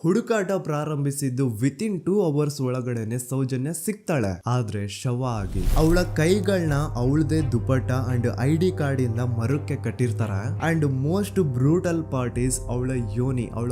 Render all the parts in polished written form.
ಹುಡುಕಾಟ ಪ್ರಾರಂಭಿಸಿದ್ದು within 2 hours ಒಳಗಡೆನೆ ಸೌಜನ್ಯ ಸಿಗ್ತಾಳೆ. ಆದ್ರೆ ಶವ ಆಗಿ ಅವಳ ಕೈಗಳನ್ನ ಅವಳದೇ ದುಪಟ್ಟ ಅಂಡ್ ID ಕಾರ್ಡ್ ಇಂದ ಮರಕ್ಕೆ ಕಟ್ಟಿರ್ತಾರೆ. And most brutal part is ಅವಳ ಯೋನಿ, ಅವಳ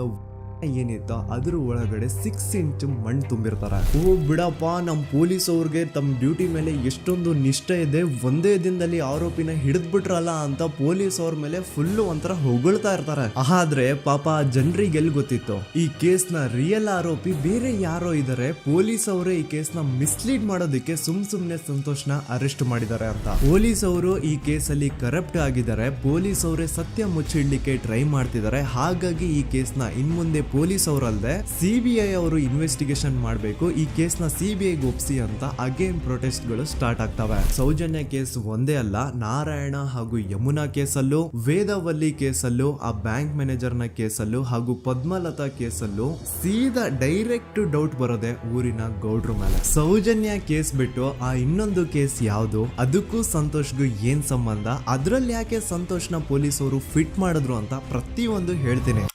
ಏನಿತ್ತು ಅದ್ರ ಒಳಗಡೆ 6 ಇಂಚ್ ಮಣ್ಣು ತುಂಬಿರ್ತಾರೆ. ಓ ಬಿಡಪ್ಪ, ನಮ್ ಪೊಲೀಸ್ ಅವ್ರಿಗೆ ತಮ್ಮ ಡ್ಯೂಟಿ ಮೇಲೆ ಎಷ್ಟೊಂದು ನಿಷ್ಠೆ ಇದೆ, ಒಂದೇ ದಿನದಲ್ಲಿ ಆರೋಪಿನ ಹಿಡಿದ್ ಬಿಟ್ರಲ್ಲ ಅಂತ ಪೊಲೀಸ್ ಅವ್ರ ಮೇಲೆ ಫುಲ್ ಒಂಥರ ಹೊಗಳ್ತಾ ಇರ್ತಾರೆ. ಆದ್ರೆ ಪಾಪ ಜನರಿಗೆ ಎಲ್ಲಿ ಗೊತ್ತಿತ್ತು ಈ ಕೇಸ್ ನ ರಿಯಲ್ ಆರೋಪಿ ಬೇರೆ ಯಾರೋ ಇದಾರೆ, ಪೊಲೀಸ್ ಅವರೇ ಈ ಕೇಸ್ ನ ಮಿಸ್ಲೀಡ್ ಮಾಡೋದಕ್ಕೆ ಸುಮ್ನೆ ಸಂತೋಷ್ನ ಅರೆಸ್ಟ್ ಮಾಡಿದ್ದಾರೆ ಅಂತ. ಪೊಲೀಸ್ ಅವರು ಈ ಕೇಸ್ ಅಲ್ಲಿ ಕರಪ್ಟ್ ಆಗಿದ್ದಾರೆ, ಪೊಲೀಸ್ ಅವರೇ ಸತ್ಯ ಮುಚ್ಚಿಡ್ಲಿಕ್ಕೆ ಟ್ರೈ ಮಾಡ್ತಿದ್ದಾರೆ. ಹಾಗಾಗಿ ಈ ಕೇಸ್ ನ ಇನ್ಮುಂದೆ ಪೊಲೀಸ್ ಅವರಲ್ಲದೆ CBI ಅವರು ಇನ್ವೆಸ್ಟಿಗೇಷನ್ ಮಾಡಬೇಕು, ಈ ಕೇಸ್ ನ CBI ಒಪ್ಸಿ ಅಂತ ಅಗೇನ್ ಪ್ರೊಟೆಸ್ಟ್ ಗಳು ಸ್ಟಾರ್ಟ್ ಆಗ್ತವೆ. ಸೌಜನ್ಯ ಕೇಸ್ ಒಂದೇ ಅಲ್ಲ, ನಾರಾಯಣ ಹಾಗೂ ಯಮುನಾ ಕೇಸಲ್ಲೂ, ವೇದವಲ್ಲಿ ಕೇಸಲ್ಲೂ, ಆ ಬ್ಯಾಂಕ್ ಮ್ಯಾನೇಜರ್ ನ ಕೇಸಲ್ಲೂ ಹಾಗೂ ಪದ್ಮಲತಾ ಕೇಸಲ್ಲೂ ಸೀದಾ ಡೈರೆಕ್ಟ್ ಡೌಟ್ ಬರೋದೆ ಊರಿನ ಗೌಡ್ರ ಮೇಲೆ. ಸೌಜನ್ಯ ಕೇಸ್ ಬಿಟ್ಟು ಆ ಇನ್ನೊಂದು ಕೇಸ್ ಯಾವುದು, ಅದಕ್ಕೂ ಸಂತೋಷ್ಗೂ ಏನ್ ಸಂಬಂಧ, ಅದ್ರಲ್ಲಿ ಯಾಕೆ ಸಂತೋಷ್ನ ಪೊಲೀಸ್ ಅವರು ಫಿಟ್ ಮಾಡಿದ್ರು ಅಂತ ಪ್ರತಿಯೊಂದು ಹೇಳ್ತೀನಿ.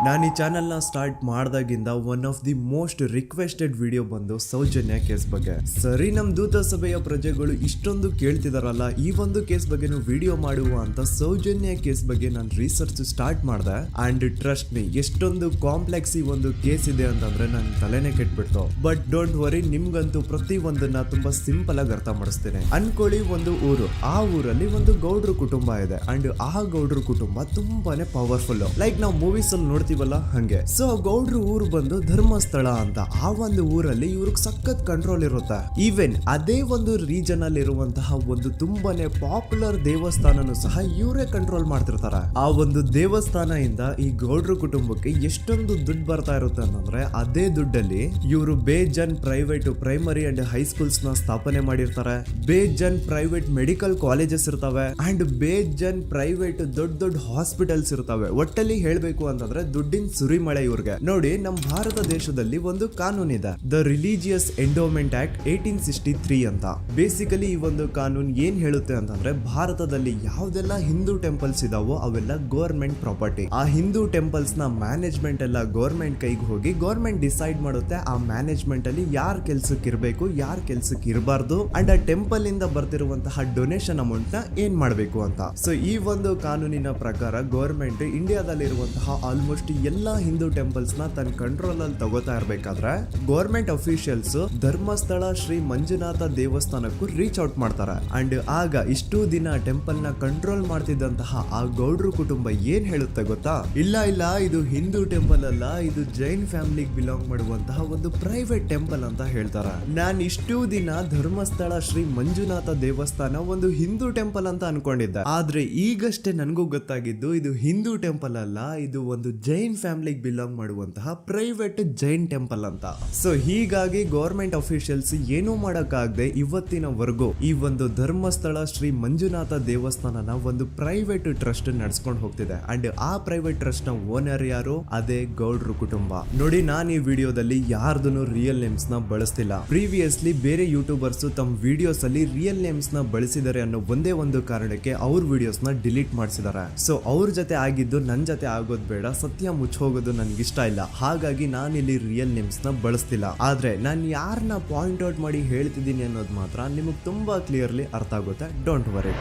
ನಾನು ಈ ಚಾನೆಲ್ ನ ಸ್ಟಾರ್ಟ್ ಮಾಡ್ದಾಗಿಂದ one of the most requested video ಬಂದು ಸೌಜನ್ಯ ಕೇಸ್ ಬಗ್ಗೆ. ಸರಿ, ನಮ್ ದೂತ ಸಭೆಯ ಪ್ರಜೆಗಳು ಇಷ್ಟೊಂದು ಕೇಳ್ತಿದಾರಲ್ಲ, ಈ ಒಂದು ಕೇಸ್ ಬಗ್ಗೆ ವಿಡಿಯೋ ಮಾಡುವ ಅಂತ ಸೌಜನ್ಯ ಕೇಸ್ ಬಗ್ಗೆ ನಾನು ರಿಸರ್ಚ್ ಸ್ಟಾರ್ಟ್ ಮಾಡಿದೆ. ಅಂಡ್ ಟ್ರಸ್ಟ್ ಮೀ, ಎಷ್ಟೊಂದು ಕಾಂಪ್ಲೆಕ್ಸ್ ಈ ಒಂದು ಕೇಸ್ ಇದೆ ಅಂತಂದ್ರೆ ನನ್ ತಲೆನೇ ಕೆಟ್ಬಿಡ್ತು. ಬಟ್ ಡೋಂಟ್ ವರಿ, ನಿಮ್ಗಂತೂ ಪ್ರತಿ ಒಂದನ್ನ ತುಂಬಾ ಸಿಂಪಲ್ ಆಗಿ ಅರ್ಥ ಮಾಡಿಸ್ತೇನೆ. ಅನ್ಕೊಳ್ಳಿ, ಒಂದು ಊರು, ಆ ಊರಲ್ಲಿ ಒಂದು ಗೌಡ್ರ ಕುಟುಂಬ ಇದೆ. ಅಂಡ್ ಆ ಗೌಡ್ರ ಕುಟುಂಬ ತುಂಬಾನೇ ಪವರ್ಫುಲ್, ಲೈಕ್ ನಾವು ಮೂವೀಸ್ ಅಲ್ಲಿ ನೋಡ್ತೀವಲ್ಲ ಹಂಗೆ. ಸೊ ಗೌಡ್ರ ಊರು ಬಂದು ಧರ್ಮಸ್ಥಳ ಅಂತ. ಆ ಒಂದು ಊರಲ್ಲಿ ಇವ್ರಿಗೆ ಸಖತ್ ಕಂಟ್ರೋಲ್ ಇರುತ್ತೆ. ಈವನ್ ಅದೇ ಒಂದು ರೀಜನ್ ಅಲ್ಲಿ ಇರುವಂತಹ ಒಂದು ತುಂಬಾನೇ ಪಾಪ್ಯುಲರ್ ದೇವಸ್ಥಾನನು ಸಹ ಇವರೇ ಕಂಟ್ರೋಲ್ ಮಾಡ್ತಿರ್ತಾರೆ. ಆ ಒಂದು ದೇವಸ್ಥಾನ ಇಂದ ಈ ಗೌಡ್ರ ಕುಟುಂಬಕ್ಕೆ ಎಷ್ಟೊಂದು ದುಡ್ಡು ಬರ್ತಾ ಇರುತ್ತೆ ಅಂತಂದ್ರೆ, ಅದೇ ದುಡ್ಡಲ್ಲಿ ಇವರು ಬೇಜನ್ ಪ್ರೈವೇಟ್ ಪ್ರೈಮರಿ ಅಂಡ್ ಹೈಸ್ಕೂಲ್ಸ್ ನ ಸ್ಥಾಪನೆ ಮಾಡಿರ್ತಾರೆ, ಬೇಜನ್ ಪ್ರೈವೇಟ್ ಮೆಡಿಕಲ್ ಕಾಲೇಜಸ್ ಇರ್ತವೆ, ಅಂಡ್ ಬೇಜನ್ ಪ್ರೈವೇಟ್ ದೊಡ್ಡ ಹಾಸ್ಪಿಟಲ್ಸ್ ಇರ್ತವೆ. ಒಟ್ಟಲ್ಲಿ ಹೇಳ್ಬೇಕು ಅಂತಂದ್ರೆ ದುಡ್ಡಿನ ಸುರಿಮಳೆ ಇವ್ರಿಗೆ. ನೋಡಿ, ನಮ್ಮ ಭಾರತ ದೇಶದಲ್ಲಿ ಒಂದು ಕಾನೂನಿದೆ, ದ ರಿಲಿಜಿಯಸ್ ಎಂಡೋಮೆಂಟ್ ಆಕ್ಟ್ 1863 ಅಂತ. ಬೇಸಿಕಲಿ ಈ ಒಂದು ಕಾನೂನು ಏನ್ ಹೇಳುತ್ತೆ ಅಂತಂದ್ರೆ, ಭಾರತದಲ್ಲಿ ಯಾವ್ದೆಲ್ಲ ಹಿಂದೂ ಟೆಂಪಲ್ಸ್ ಇದಾವೋ ಅವೆಲ್ಲ ಗವರ್ಮೆಂಟ್ ಪ್ರಾಪರ್ಟಿ. ಆ ಹಿಂದೂ ಟೆಂಪಲ್ಸ್ ನ ಮ್ಯಾನೇಜ್ಮೆಂಟ್ ಎಲ್ಲ ಗವರ್ಮೆಂಟ್ ಕೈಗೆ ಹೋಗಿ ಗವರ್ಮೆಂಟ್ ಡಿಸೈಡ್ ಮಾಡುತ್ತೆ ಆ ಮ್ಯಾನೇಜ್ಮೆಂಟ್ ಅಲ್ಲಿ ಯಾರ್ ಕೆಲ್ಸಕ್ಕೆ ಇರಬೇಕು, ಯಾರ್ ಕೆಲ್ಸಕ್ಕೆ ಇರಬಾರ್ದು, ಅಂಡ್ ಆ ಟೆಂಪಲ್ ಇಂದ ಬರ್ತಿರುವಂತಹ ಡೊನೇಷನ್ ಅಮೌಂಟ್ ನ ಏನ್ ಮಾಡಬೇಕು ಅಂತ. ಸೊ ಈ ಒಂದು ಕಾನೂನಿನ ಪ್ರಕಾರ ಗವರ್ಮೆಂಟ್ ಇಂಡಿಯಾದಲ್ಲಿ ಇರುವಂತಹ ಆಲ್ಮೋಸ್ಟ್ ಎಲ್ಲಾ ಹಿಂದೂ ಟೆಂಪಲ್ಸ್ ನ ತನ್ನ ಕಂಟ್ರೋಲ್ ಅಲ್ಲಿ ತಗೋತಾ ಇರ್ಬೇಕಾದ್ರೆ ಗವರ್ಮೆಂಟ್ ಅಫಿಷಿಯಲ್ಸ್ ಧರ್ಮಸ್ಥಳ ಶ್ರೀ ಮಂಜುನಾಥ ದೇವಸ್ಥಾನಕ್ಕೂ ರೀಚ್ ಔಟ್ ಮಾಡ್ತಾರೆ. ಅಂಡ್ ಆಗ ಇಷ್ಟು ದಿನ ಟೆಂಪಲ್ ನ ಕಂಟ್ರೋಲ್ ಮಾಡ್ತಿದ್ದಂತಹ ಆ ಗೌಡ್ರ ಕುಟುಂಬ ಏನ್ ಹೇಳುತ್ತೆ ಗೊತ್ತಾ, ಇಲ್ಲ ಇದು ಹಿಂದೂ ಟೆಂಪಲ್ ಅಲ್ಲ, ಇದು ಜೈನ್ ಫ್ಯಾಮಿಲಿಗೆ ಬಿಲಾಂಗ್ ಮಾಡುವಂತಹ ಒಂದು ಪ್ರೈವೇಟ್ ಟೆಂಪಲ್ ಅಂತ ಹೇಳ್ತಾರೆ. ನಾನು ಇಷ್ಟು ದಿನ ಧರ್ಮಸ್ಥಳ ಶ್ರೀ ಮಂಜುನಾಥ ದೇವಸ್ಥಾನ ಒಂದು ಹಿಂದೂ ಟೆಂಪಲ್ ಅಂತ ಅನ್ಕೊಂಡಿದ್ದೆ. ಆದ್ರೆ ಈಗಷ್ಟೇ ನನಗೂ ಗೊತ್ತಾಗಿದ್ದು ಇದು ಹಿಂದೂ ಟೆಂಪಲ್ ಅಲ್ಲ, ಇದು ಒಂದು ಜೈನ್ ಫ್ಯಾಮಿಲಿಗೆ ಬಿಲಾಂಗ್ ಮಾಡುವಂತಹ ಪ್ರೈವೇಟ್ ಜೈನ್ ಟೆಂಪಲ್ ಅಂತ. ಸೊ ಹೀಗಾಗಿ ಗವರ್ಮೆಂಟ್ ಅಫಿಷಿಯಲ್ಸ್ ಏನೂ ಮಾಡಕ್ಕಾಗದೆ ಇವತ್ತಿನವರೆಗೂ ಈ ಒಂದು ಧರ್ಮಸ್ಥಳ ಶ್ರೀ ಮಂಜುನಾಥ ದೇವಸ್ಥಾನನ ಒಂದು ಪ್ರೈವೇಟ್ ಟ್ರಸ್ಟ್ ನಡೆಸ್ಕೊಂಡು ಹೋಗ್ತಿದೆ. ಅಂಡ್ ಆ ಪ್ರೈವೇಟ್ ಟ್ರಸ್ಟ್ ನ ಓನರ್ ಯಾರು, ಅದೇ ಗೌಡ್ರ ಕುಟುಂಬ. ನೋಡಿ, ನಾನು ಈ ವಿಡಿಯೋದಲ್ಲಿ ಯಾರ್ದನ್ನು ರಿಯಲ್ ನೇಮ್ಸ್ ನ ಬಳಸ್ತಿಲ್ಲ. ಪ್ರೀವಿಯಸ್ಲಿ ಬೇರೆ ಯೂಟ್ಯೂಬರ್ಸ್ ತಮ್ಮ ವಿಡಿಯೋಸ್ ಅಲ್ಲಿ ರಿಯಲ್ ನೇಮ್ಸ್ ನ ಬಳಸಿದ್ದಾರೆ ಅನ್ನೋ ಒಂದೇ ಒಂದು ಕಾರಣಕ್ಕೆ ಅವ್ರ ವಿಡಿಯೋಸ್ ನ ಡಿಲೀಟ್ ಮಾಡಿಸಿದ್ದಾರೆ. ಸೊ ಅವ್ರ ಜೊತೆ ಆಗಿದ್ದು ನನ್ ಜೊತೆ ಆಗೋದ್ ಬೇಡ, ಸತ್ಯ ಮುಚ್ಚೋಗೋದು ನನ್ಗೆ ಇಷ್ಟ ಇಲ್ಲ. ಹಾಗಾಗಿ ನಾನಿಲ್ಲಿ ರಿಯಲ್ ನೇಮ್ಸ್ ನ ಬಳಸ್ತಿಲ್ಲ. ಆದ್ರೆ ನಾನು ಯಾರನ್ನ ಪಾಯಿಂಟ್ ಔಟ್ ಮಾಡಿ ಹೇಳ್ತಿದ್ದೀನಿ ಅನ್ನೋದು ಮಾತ್ರ ನಿಮಗೆ ತುಂಬಾ ಕ್ಲಿಯರ್ಲಿ ಅರ್ಥ ಆಗುತ್ತೆ. Don't worry.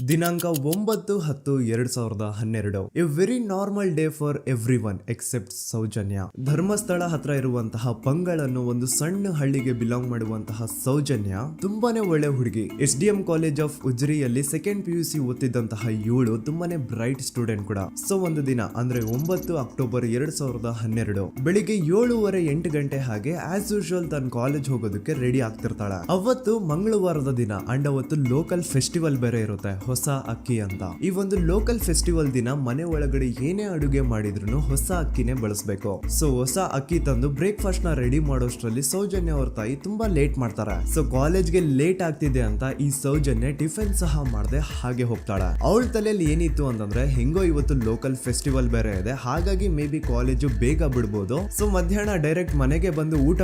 ದಿನಾಂಕ 9/10/2012. A very normal day for everyone except Soujanya. Dharmasthala ಹತ್ರ ಇರುವಂತಹ ಪಂಗಳ್ ಅನ್ನೋ ಒಂದು ಸಣ್ಣ ಹಳ್ಳಿಗೆ ಬಿಲಾಂಗ್ ಮಾಡುವಂತಹ ಸೌಜನ್ಯ ತುಂಬಾನೇ ಒಳ್ಳೆ ಹುಡುಗಿ. SDM ಕಾಲೇಜ್ ಆಫ್ ಉಜ್ರಿಯಲ್ಲಿ 2nd PUC ಓದ್ತಿದ್ದಂತಹ ಇವಳು ತುಂಬಾನೇ ಬ್ರೈಟ್ ಸ್ಟೂಡೆಂಟ್ ಕೂಡ. ಸೊ ಒಂದು ದಿನ ಅಂದ್ರೆ 9 ಅಕ್ಟೋಬರ್ 2012 ಬೆಳಿಗ್ಗೆ 7:30-8 ಗಂಟೆ ಹಾಗೆ ಆಸ್ ಯೂಶುವಲ್ ತನ್ನ ಕಾಲೇಜ್ ಹೋಗೋದಕ್ಕೆ ರೆಡಿ ಆಗ್ತಿರ್ತಾಳೆ. ಅವತ್ತು ಮಂಗಳವಾರದ ದಿನ ಅಂಡ್ ಅವತ್ತು ಲೋಕಲ್ ಫೆಸ್ಟಿವಲ್ ಬೇರೆ ಇರುತ್ತೆ, ಹೊಸ ಅಕ್ಕಿ ಅಂತ. ಈ ಒಂದು ಲೋಕಲ್ ಫೆಸ್ಟಿವಲ್ ದಿನ ಮನೆ ಒಳಗಡೆ ಏನೇ ಅಡುಗೆ ಮಾಡಿದ್ರು ಹೊಸ ಅಕ್ಕಿನೇ ಬಳಸಬೇಕು. ಸೊ ಹೊಸ ಅಕ್ಕಿ ತಂದು ಬ್ರೇಕ್ಫಾಸ್ಟ್ ನ ರೆಡಿ ಮಾಡೋಷ್ಟ್ರಲ್ಲಿ ಸೌಜನ್ಯ ಅವ್ರ ತಾಯಿ ತುಂಬಾ ಲೇಟ್ ಮಾಡ್ತಾರೆ. ಸೊ ಕಾಲೇಜ್ಗೆ ಲೇಟ್ ಆಗ್ತಿದೆ ಅಂತ ಈ ಸೌಜನ್ಯ ಟಿಫಿನ್ ಸಹ ಮಾಡದೆ ಹಾಗೆ ಹೋಗ್ತಾಳೆ. ಅವಳ ತಲೆಯಲ್ಲಿ ಏನಿತ್ತು ಅಂತಂದ್ರೆ, ಹೆಂಗೋ ಇವತ್ತು ಲೋಕಲ್ ಫೆಸ್ಟಿವಲ್ ಬೇರೆ ಇದೆ, ಹಾಗಾಗಿ ಮೇ ಬಿ ಕಾಲೇಜು ಬೇಗ ಬಿಡ್ಬೋದು, ಸೊ ಮಧ್ಯಾಹ್ನ ಡೈರೆಕ್ಟ್ ಮನೆಗೆ ಬಂದು ಊಟ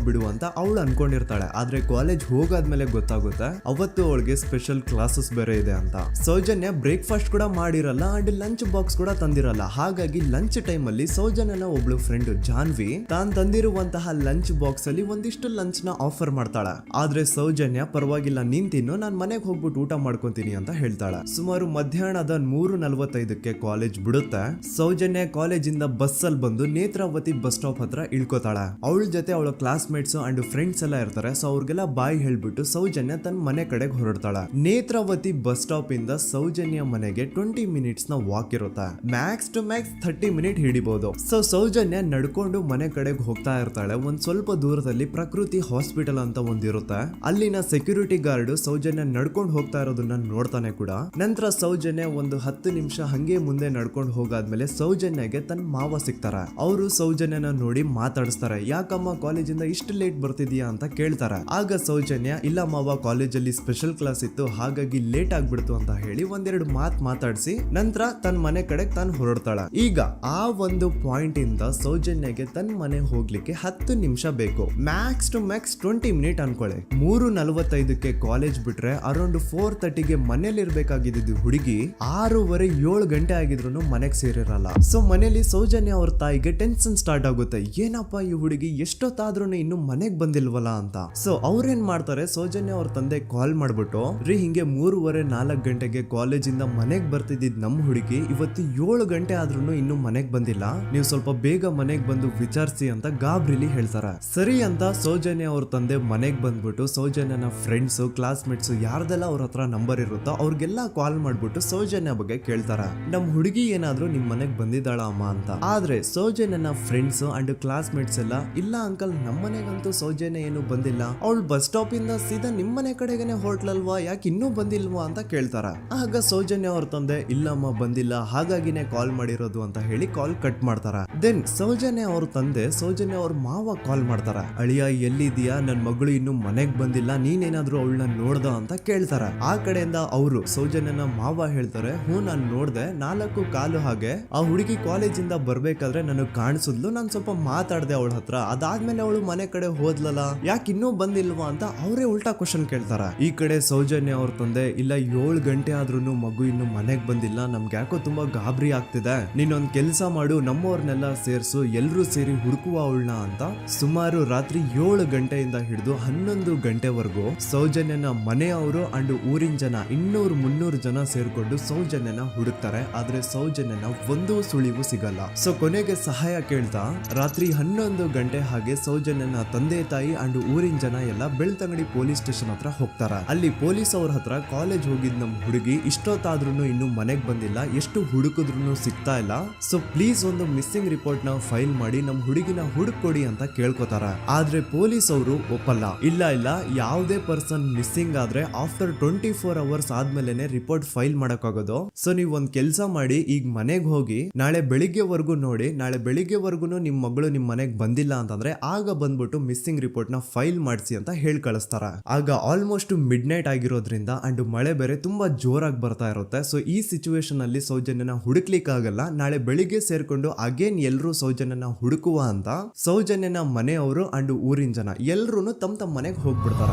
ಬಿಡು ಅಂತ ಅವಳು ಅನ್ಕೊಂಡಿರ್ತಾಳೆ. ಆದ್ರೆ ಕಾಲೇಜ್ ಹೋಗಾದ್ಮೇಲೆ ಗೊತ್ತಾಗುತ್ತೆ ಅವತ್ತು ಅವಳಿಗೆ ಸ್ಪೆಷಲ್ ಕ್ಲಾಸಸ್ ಬೇರೆ ಇದೆ ಅಂತ. ಸೌಜನ್ಯ ಬ್ರೇಕ್ಫಾಸ್ಟ್ ಕೂಡ ಮಾಡಿರಲ್ಲ ಅಂಡ್ ಲಂಚ್ ಬಾಕ್ಸ್ ಕೂಡ ತಂದಿರಲ್ಲ. ಹಾಗಾಗಿ ಲಂಚ್ ಟೈಮ್ ಅಲ್ಲಿ ಸೌಜನ್ಯನ ಒಬ್ಳು ಫ್ರೆಂಡ್ ಜಾನ್ವಿ ತಾನ್ ತಂದಿರುವಂತಹ ಲಂಚ್ ಬಾಕ್ಸ್ ಅಲ್ಲಿ ಒಂದಿಷ್ಟು ಲಂಚ್ ನ ಆಫರ್ ಮಾಡ್ತಾಳೆ. ಆದ್ರೆ ಸೌಜನ್ಯ ಪರವಾಗಿಲ್ಲ ನೀನ್ ತಿನ್ನು, ನಾನ್ ಮನೆಗೆ ಹೋಗ್ಬಿಟ್ಟು ಊಟ ಮಾಡ್ಕೊಂತೀನಿ ಅಂತ ಹೇಳ್ತಾಳೆ. ಸುಮಾರು ಮಧ್ಯಾಹ್ನದ 3:45ಕ್ಕೆ ಕಾಲೇಜ್ ಬಿಡುತ್ತೆ. ಸೌಜನ್ಯ ಕಾಲೇಜ್ ಇಂದ ಬಸ್ ಅಲ್ಲಿ ಬಂದು ನೇತ್ರಾವತಿ ಬಸ್ ಸ್ಟಾಪ್ ಹತ್ರ ಇಳ್ಕೋತಾಳೆ. ಅವಳ ಜೊತೆ ಅವಳ ಕ್ಲಾಸ್ ಮೇಟ್ಸ್ ಅಂಡ್ ಫ್ರೆಂಡ್ಸ್ ಎಲ್ಲ ಇರ್ತಾರೆ. ಸೊ ಅವ್ರಿಗೆಲ್ಲ ಬಾಯ್ ಹೇಳ್ಬಿಟ್ಟು ಸೌಜನ್ಯ ತನ್ನ ಮನೆ ಕಡೆಗೆ ಹೊರಡ್ತಾಳೆ. ನೇತ್ರಾವತಿ ಬಸ್ ಸ್ಟಾಪ್ ಇಂದ ಸೌಜನ್ಯ ಮನೆಗೆ 20 ಮಿನಿಟ್ಸ್ ನ ವಾಕ್ ಇರುತ್ತೆ. ಮ್ಯಾಕ್ಸ್ ಟು ಮ್ಯಾಕ್ಸ್ 30 ಮಿನಿಟ್ ಹಿಡಿಬಹುದು. ಸೊ ಸೌಜನ್ಯ ನಡ್ಕೊಂಡು ಮನೆ ಕಡೆಗೆ ಹೋಗ್ತಾ ಇರ್ತಾಳೆ. ಒಂದ್ ಸ್ವಲ್ಪ ದೂರದಲ್ಲಿ ಪ್ರಕೃತಿ ಹಾಸ್ಪಿಟಲ್ ಅಂತ ಒಂದಿರುತ್ತೆ. ಅಲ್ಲಿನ ಸೆಕ್ಯೂರಿಟಿ ಗಾರ್ಡ್ ಸೌಜನ್ಯ ನಡ್ಕೊಂಡು ಹೋಗ್ತಾ ಇರೋದನ್ನ ನೋಡ್ತಾನೆ ಕೂಡ. ನಂತರ ಸೌಜನ್ಯ ಒಂದು 10 ನಿಮಿಷ ಹಂಗೆ ಮುಂದೆ ನಡ್ಕೊಂಡು ಹೋಗಾದ್ಮೇಲೆ ಸೌಜನ್ಯಗೆ ತನ್ನ ಮಾವ ಸಿಗ್ತಾರ. ಅವರು ಸೌಜನ್ಯನ ನೋಡಿ ಮಾತಾಡಿಸ್ತಾರೆ. ಯಾಕಮ್ಮ ಕಾಲೇಜಿಂದ ಇಷ್ಟು ಲೇಟ್ ಬರ್ತಿದೀಯಾ ಅಂತ ಕೇಳ್ತಾರೆ. ಆಗ ಸೌಜನ್ಯ ಇಲ್ಲ ಮಾವ, ಕಾಲೇಜಲ್ಲಿ ಸ್ಪೆಷಲ್ ಕ್ಲಾಸ್ ಇತ್ತು, ಹಾಗಾಗಿ ಲೇಟ್ ಆಗ್ಬಿಡ್ತು ಅಂತ ಹೇಳಿ ಒಂದೆರಡು ಮಾತಾಡಿಸಿ ನಂತರ ತನ್ನ ಮನೆ ಕಡೆಗೆ ತಾನು ಹೊರಡ್ತಾಳ. ಈಗ ಆ ಒಂದು ಪಾಯಿಂಟ್ ಇಂದ ಸೌಜನ್ಯಗೆ ತನ್ನ ಮನೆ ಹೋಗ್ಲಿಕ್ಕೆ 10 ನಿಮಿಷ ಬೇಕು. ಮ್ಯಾಕ್ಸ್ ಟು ಮ್ಯಾಕ್ಸ್ 20 ಮಿನಿಟ್ ಅನ್ಕೊಳ್ಳಿ. 3:45ಕ್ಕೆ ಕಾಲೇಜ್ ಬಿಟ್ರೆ ಅರೌಂಡ್ 4:30ಗೆ ಮನೇಲಿ ಇರ್ಬೇಕಾಗಿದ್ದು ಹುಡುಗಿ 6:30-7 ಗಂಟೆ ಆಗಿದ್ರು ಮನೆಗೆ ಸೇರಿರಲ್ಲ. ಸೊ ಮನೇಲಿ ಸೌಜನ್ಯ ಅವ್ರ ತಾಯಿಗೆ ಟೆನ್ಷನ್ ಸ್ಟಾರ್ಟ್ ಆಗುತ್ತೆ. ಏನಪ್ಪ ಈ ಹುಡುಗಿ ಎಷ್ಟೊತ್ತಾದ್ರೂ ಇನ್ನು ಮನೆಗ್ ಬಂದಿಲ್ವಲ್ಲ ಅಂತ. ಸೊ ಅವ್ರೇನ್ ಮಾಡ್ತಾರೆ, ಸೌಜನ್ಯ ಅವ್ರ ತಂದೆ ಕಾಲ್ ಮಾಡ್ಬಿಟ್ಟು ರೀ ಹಿಂಗೆ 3:30-4 ಗಂಟೆಗೆ ಕಾಲೇಜಿಂದ ಮನೆಗ್ ಬರ್ತಿದ್ದಿದ್ ನಮ್ ಹುಡುಗಿ ಇವತ್ತು 7 ಗಂಟೆ ಆದ್ರೂ ಇನ್ನು ಮನೆಗ್ ಬಂದಿಲ್ಲ, ನೀವು ಸ್ವಲ್ಪ ಬೇಗ ಮನೆಗ್ ಬಂದು ವಿಚಾರಿಸಿ ಅಂತ ಗಾಬ್ರಿಲಿ ಹೇಳ್ತಾರೆ. ಸರಿ ಅಂತ ಸೌಜನ್ಯ ಅವ್ರ ತಂದೆ ಮನೆಗ್ ಬಂದ್ಬಿಟ್ಟು ಸೌಜನ್ಯನ ಫ್ರೆಂಡ್ಸ್ ಕ್ಲಾಸ್ ಮೇಟ್ಸ್ ಯಾರ್ದೆಲ್ಲ ಅವ್ರ ಹತ್ರ ನಂಬರ್ ಇರುತ್ತೋ ಅವ್ರಿಗೆಲ್ಲ ಕಾಲ್ ಮಾಡ್ಬಿಟ್ಟು ಸೌಜನ್ಯ ಬಗ್ಗೆ ಕೇಳ್ತಾರೆ. ನಮ್ ಹುಡುಗಿ ಏನಾದ್ರೂ ನಿಮ್ ಮನೆಗ್ ಬಂದಿದ್ದಾಳ ಅಮ್ಮ ಅಂತ. ಆದ್ರೆ ಸೌಜನ್ಯನ ಫ್ರೆಂಡ್ಸ್ ಅಂಡ್ ಕ್ಲಾಸ್ ಮೇಟ್ಸ್ ಎಲ್ಲ ಇಲ್ಲ ಅಂಕಲ್, ನಮ್ಮ ಮನೆಗಂತೂ ಸೌಜನ್ಯ ಏನು ಬಂದಿಲ್ಲ, ಅವಳು ಬಸ್ ಸ್ಟಾಪ್ ಇಂದ ಸೀದಾ ನಿಮ್ ಮನೆ ಕಡೆಗೇನೆ ಹೊರಟ್ಲಲ್ವಾ, ಯಾಕೆ ಇನ್ನೂ ಬಂದಿಲ್ವಾ ಅಂತ ಕೇಳ್ತಾರ. ಆಗ ಸೌಜನ್ಯ ಅವ್ರ ತಂದೆ ಇಲ್ಲಮ್ಮ ಬಂದಿಲ್ಲ, ಹಾಗಾಗಿನೇ ಕಾಲ್ ಮಾಡಿರೋದು ಅಂತ ಹೇಳಿ ಕಾಲ್ ಕಟ್ ಮಾಡ್ತಾರ. ದೆನ್ ಸೌಜನ್ಯ ಅವ್ರ ತಂದೆ ಸೌಜನ್ಯ ಅವ್ರ ಮಾವ ಕಾಲ್ ಮಾಡ್ತಾರ. ಅಳಿಯ ಎಲ್ಲಿದ್ಯಾ, ನನ್ ಮಗಳು ಇನ್ನು ಮನೆಗ್ ಬಂದಿಲ್ಲ, ನೀನೇನಾದ್ರೂ ಅವಳನ್ನ ನೋಡ್ದ ಅಂತ ಕೇಳ್ತಾರ. ಆ ಕಡೆಯಿಂದ ಅವರು ಸೌಜನ್ಯನ ಮಾವ ಹೇಳ್ತಾರೆ, ಹ್ಞೂ ನಾನ್ ನೋಡ್ದೆ, 4:15 ಹಾಗೆ ಆ ಹುಡುಗಿ ಕಾಲೇಜಿಂದ ಬರ್ಬೇಕಾದ್ರೆ ನನಗ್ ಕಾಣಿಸಿದ್ಲು, ನಾನ್ ಸ್ವಲ್ಪ ಮಾತಾಡ್ದೆ ಅವಳ ಹತ್ರ, ಅದಾದ್ಮೇಲೆ ಅವಳು ಮನೆ ಕಡೆ ಹೋದ್ಲಲ್ಲ, ಯಾಕೆ ಇನ್ನೂ ಬಂದಿಲ್ವಾ ಅಂತ ಅವರೇ ಉಲ್ಟಾ ಕ್ವಶನ್ ಕೇಳ್ತಾರ. ಈ ಕಡೆ ಸೌಜನ್ಯ ಅವ್ರ ತಂದೆ ಇಲ್ಲ 7 ಗಂಟೆ ಆದ್ರೂ ಮಗು ಇನ್ನು ಮನೆಗ್ ಬಂದಿಲ್ಲ, ನಮ್ಗೆ ಯಾಕೋ ತುಂಬಾ ಗಾಬರಿ ಆಗ್ತಿದೆ, ನೀನೊಂದ್ ಕೆಲ್ಸ ಮಾಡು, ನಮ್ಮವ್ರನ್ನೆಲ್ಲ ಸೇರ್ಸು, ಎಲ್ರೂ ಸೇರಿ ಹುಡುಕುವ ಅವಳನ್ನ ಅಂತ ಸುಮಾರು ರಾತ್ರಿ 7 ಗಂಟೆಯಿಂದ ಹಿಡಿದು 11 ಗಂಟೆವರೆಗೂ ಸೌಜನ್ಯನ ಮನೆಯವರು ಅಂಡ್ ಊರಿನ ಜನ 200-300 ಜನ ಸೇರ್ಕೊಂಡು ಸೌಜನ್ಯನ ಹುಡುಕ್ತಾರೆ. ಆದ್ರೆ ಸೌಜನ್ಯನ ಒಂದು ಸುಳಿವು ಸಿಗಲ್ಲ. ಸೊ ಕೊನೆಗೆ ಸಹಾಯ ಕೇಳ್ತಾ ರಾತ್ರಿ 11 ಗಂಟೆ ಹಾಗೆ ಸೌಜನ್ಯನ ತಂದೆ ತಾಯಿ ಅಂಡ್ ಊರಿನ ಜನ ಎಲ್ಲ ಬೆಳ್ತಂಗಡಿ ಪೊಲೀಸ್ ಸ್ಟೇಷನ್ ಹತ್ರ ಹೋಗ್ತಾರ. ಅಲ್ಲಿ ಪೊಲೀಸ್ ಅವ್ರ ಹತ್ರ ಕಾಲೇಜ್ ಹೋಗಿದ್ ನಮ್ ಹುಡುಗಿ ಇಷ್ಟೊತ್ತಾದ್ರೂ ಇನ್ನು ಮನೆಗ್ ಬಂದಿಲ್ಲ, ಎಷ್ಟು ಹುಡುಕಿದ್ರು ಸಿಗ್ತಾ ಇಲ್ಲ, ಸೊ ಪ್ಲೀಸ್ ಒಂದು ಮಿಸ್ಸಿಂಗ್ ರಿಪೋರ್ಟ್ ನ ಫೈಲ್ ಮಾಡಿ ನಮ್ ಹುಡುಗಿನ ಹುಡುಕೊಡಿ ಅಂತ ಕೇಳ್ಕೊತಾರ. ಆದ್ರೆ ಪೊಲೀಸ್ ಅವರು ಒಪ್ಪಲ್ಲ. ಇಲ್ಲ ಯಾವುದೇ ಪರ್ಸನ್ ಮಿಸ್ಸಿಂಗ್ ಆದ್ರೆ ಆಫ್ಟರ್ 24 ಅವರ್ಸ್ ಆದ್ಮೇಲೆನೆ ರಿಪೋರ್ಟ್ ಫೈಲ್ ಮಾಡಕ್ಕಾಗೋದು. ಸೊ ನೀವ್ ಒಂದ್ ಕೆಲ್ಸ ಮಾಡಿ, ಈಗ ಮನೆಗ್ ಹೋಗಿ ನಾಳೆ ಬೆಳಿಗ್ಗೆವರೆಗೂ ನೋಡಿ, ನಾಳೆ ಬೆಳಿಗ್ಗೆವರೆಗೂ ನಿಮ್ ಮಗಳು ನಿಮ್ ಮನೆಗ್ ಬಂದಿಲ್ಲ ಅಂತಂದ್ರೆ ಆಗ ಬಂದ್ಬಿಟ್ಟು ಮಿಸ್ಸಿಂಗ್ ರಿಪೋರ್ಟ್ ನ ಫೈಲ್ ಮಾಡಿಸಿ ಅಂತ ಹೇಳಿ ಕಳಿಸ್ತಾರ. ಆಗ ಆಲ್ಮೋಸ್ಟ್ ಮಿಡ್ ನೈಟ್ ಆಗಿರೋದ್ರಿಂದ ಅಂಡ್ ಮಳೆ ಬೇರೆ ತುಂಬಾ ಜೋರಾಗಿ ಬರ್ತಾ ಇರುತ್ತೆ. ಸೊ ಈ ಸಿಚುವೇಶನ್ ಅಲ್ಲಿ ಸೌಜನ್ಯನ ಹುಡುಕ್ಲಿಕ್ಕೆ ಆಗಲ್ಲ. ನಾಳೆ ಬೆಳಿಗ್ಗೆ ಸೇರ್ಕೊಂಡು ಅಗೇನ್ ಎಲ್ರು ಸೌಜನ್ಯನ ಹುಡುಕುವ ಅಂತ ಸೌಜನ್ಯನ ಮನೆಯವರು ಅಂಡ್ ಊರಿನ ಜನ ಎಲ್ರು ತಮ್ಮ ಮನೆಗೆ ಹೋಗ್ಬಿಡ್ತಾರ.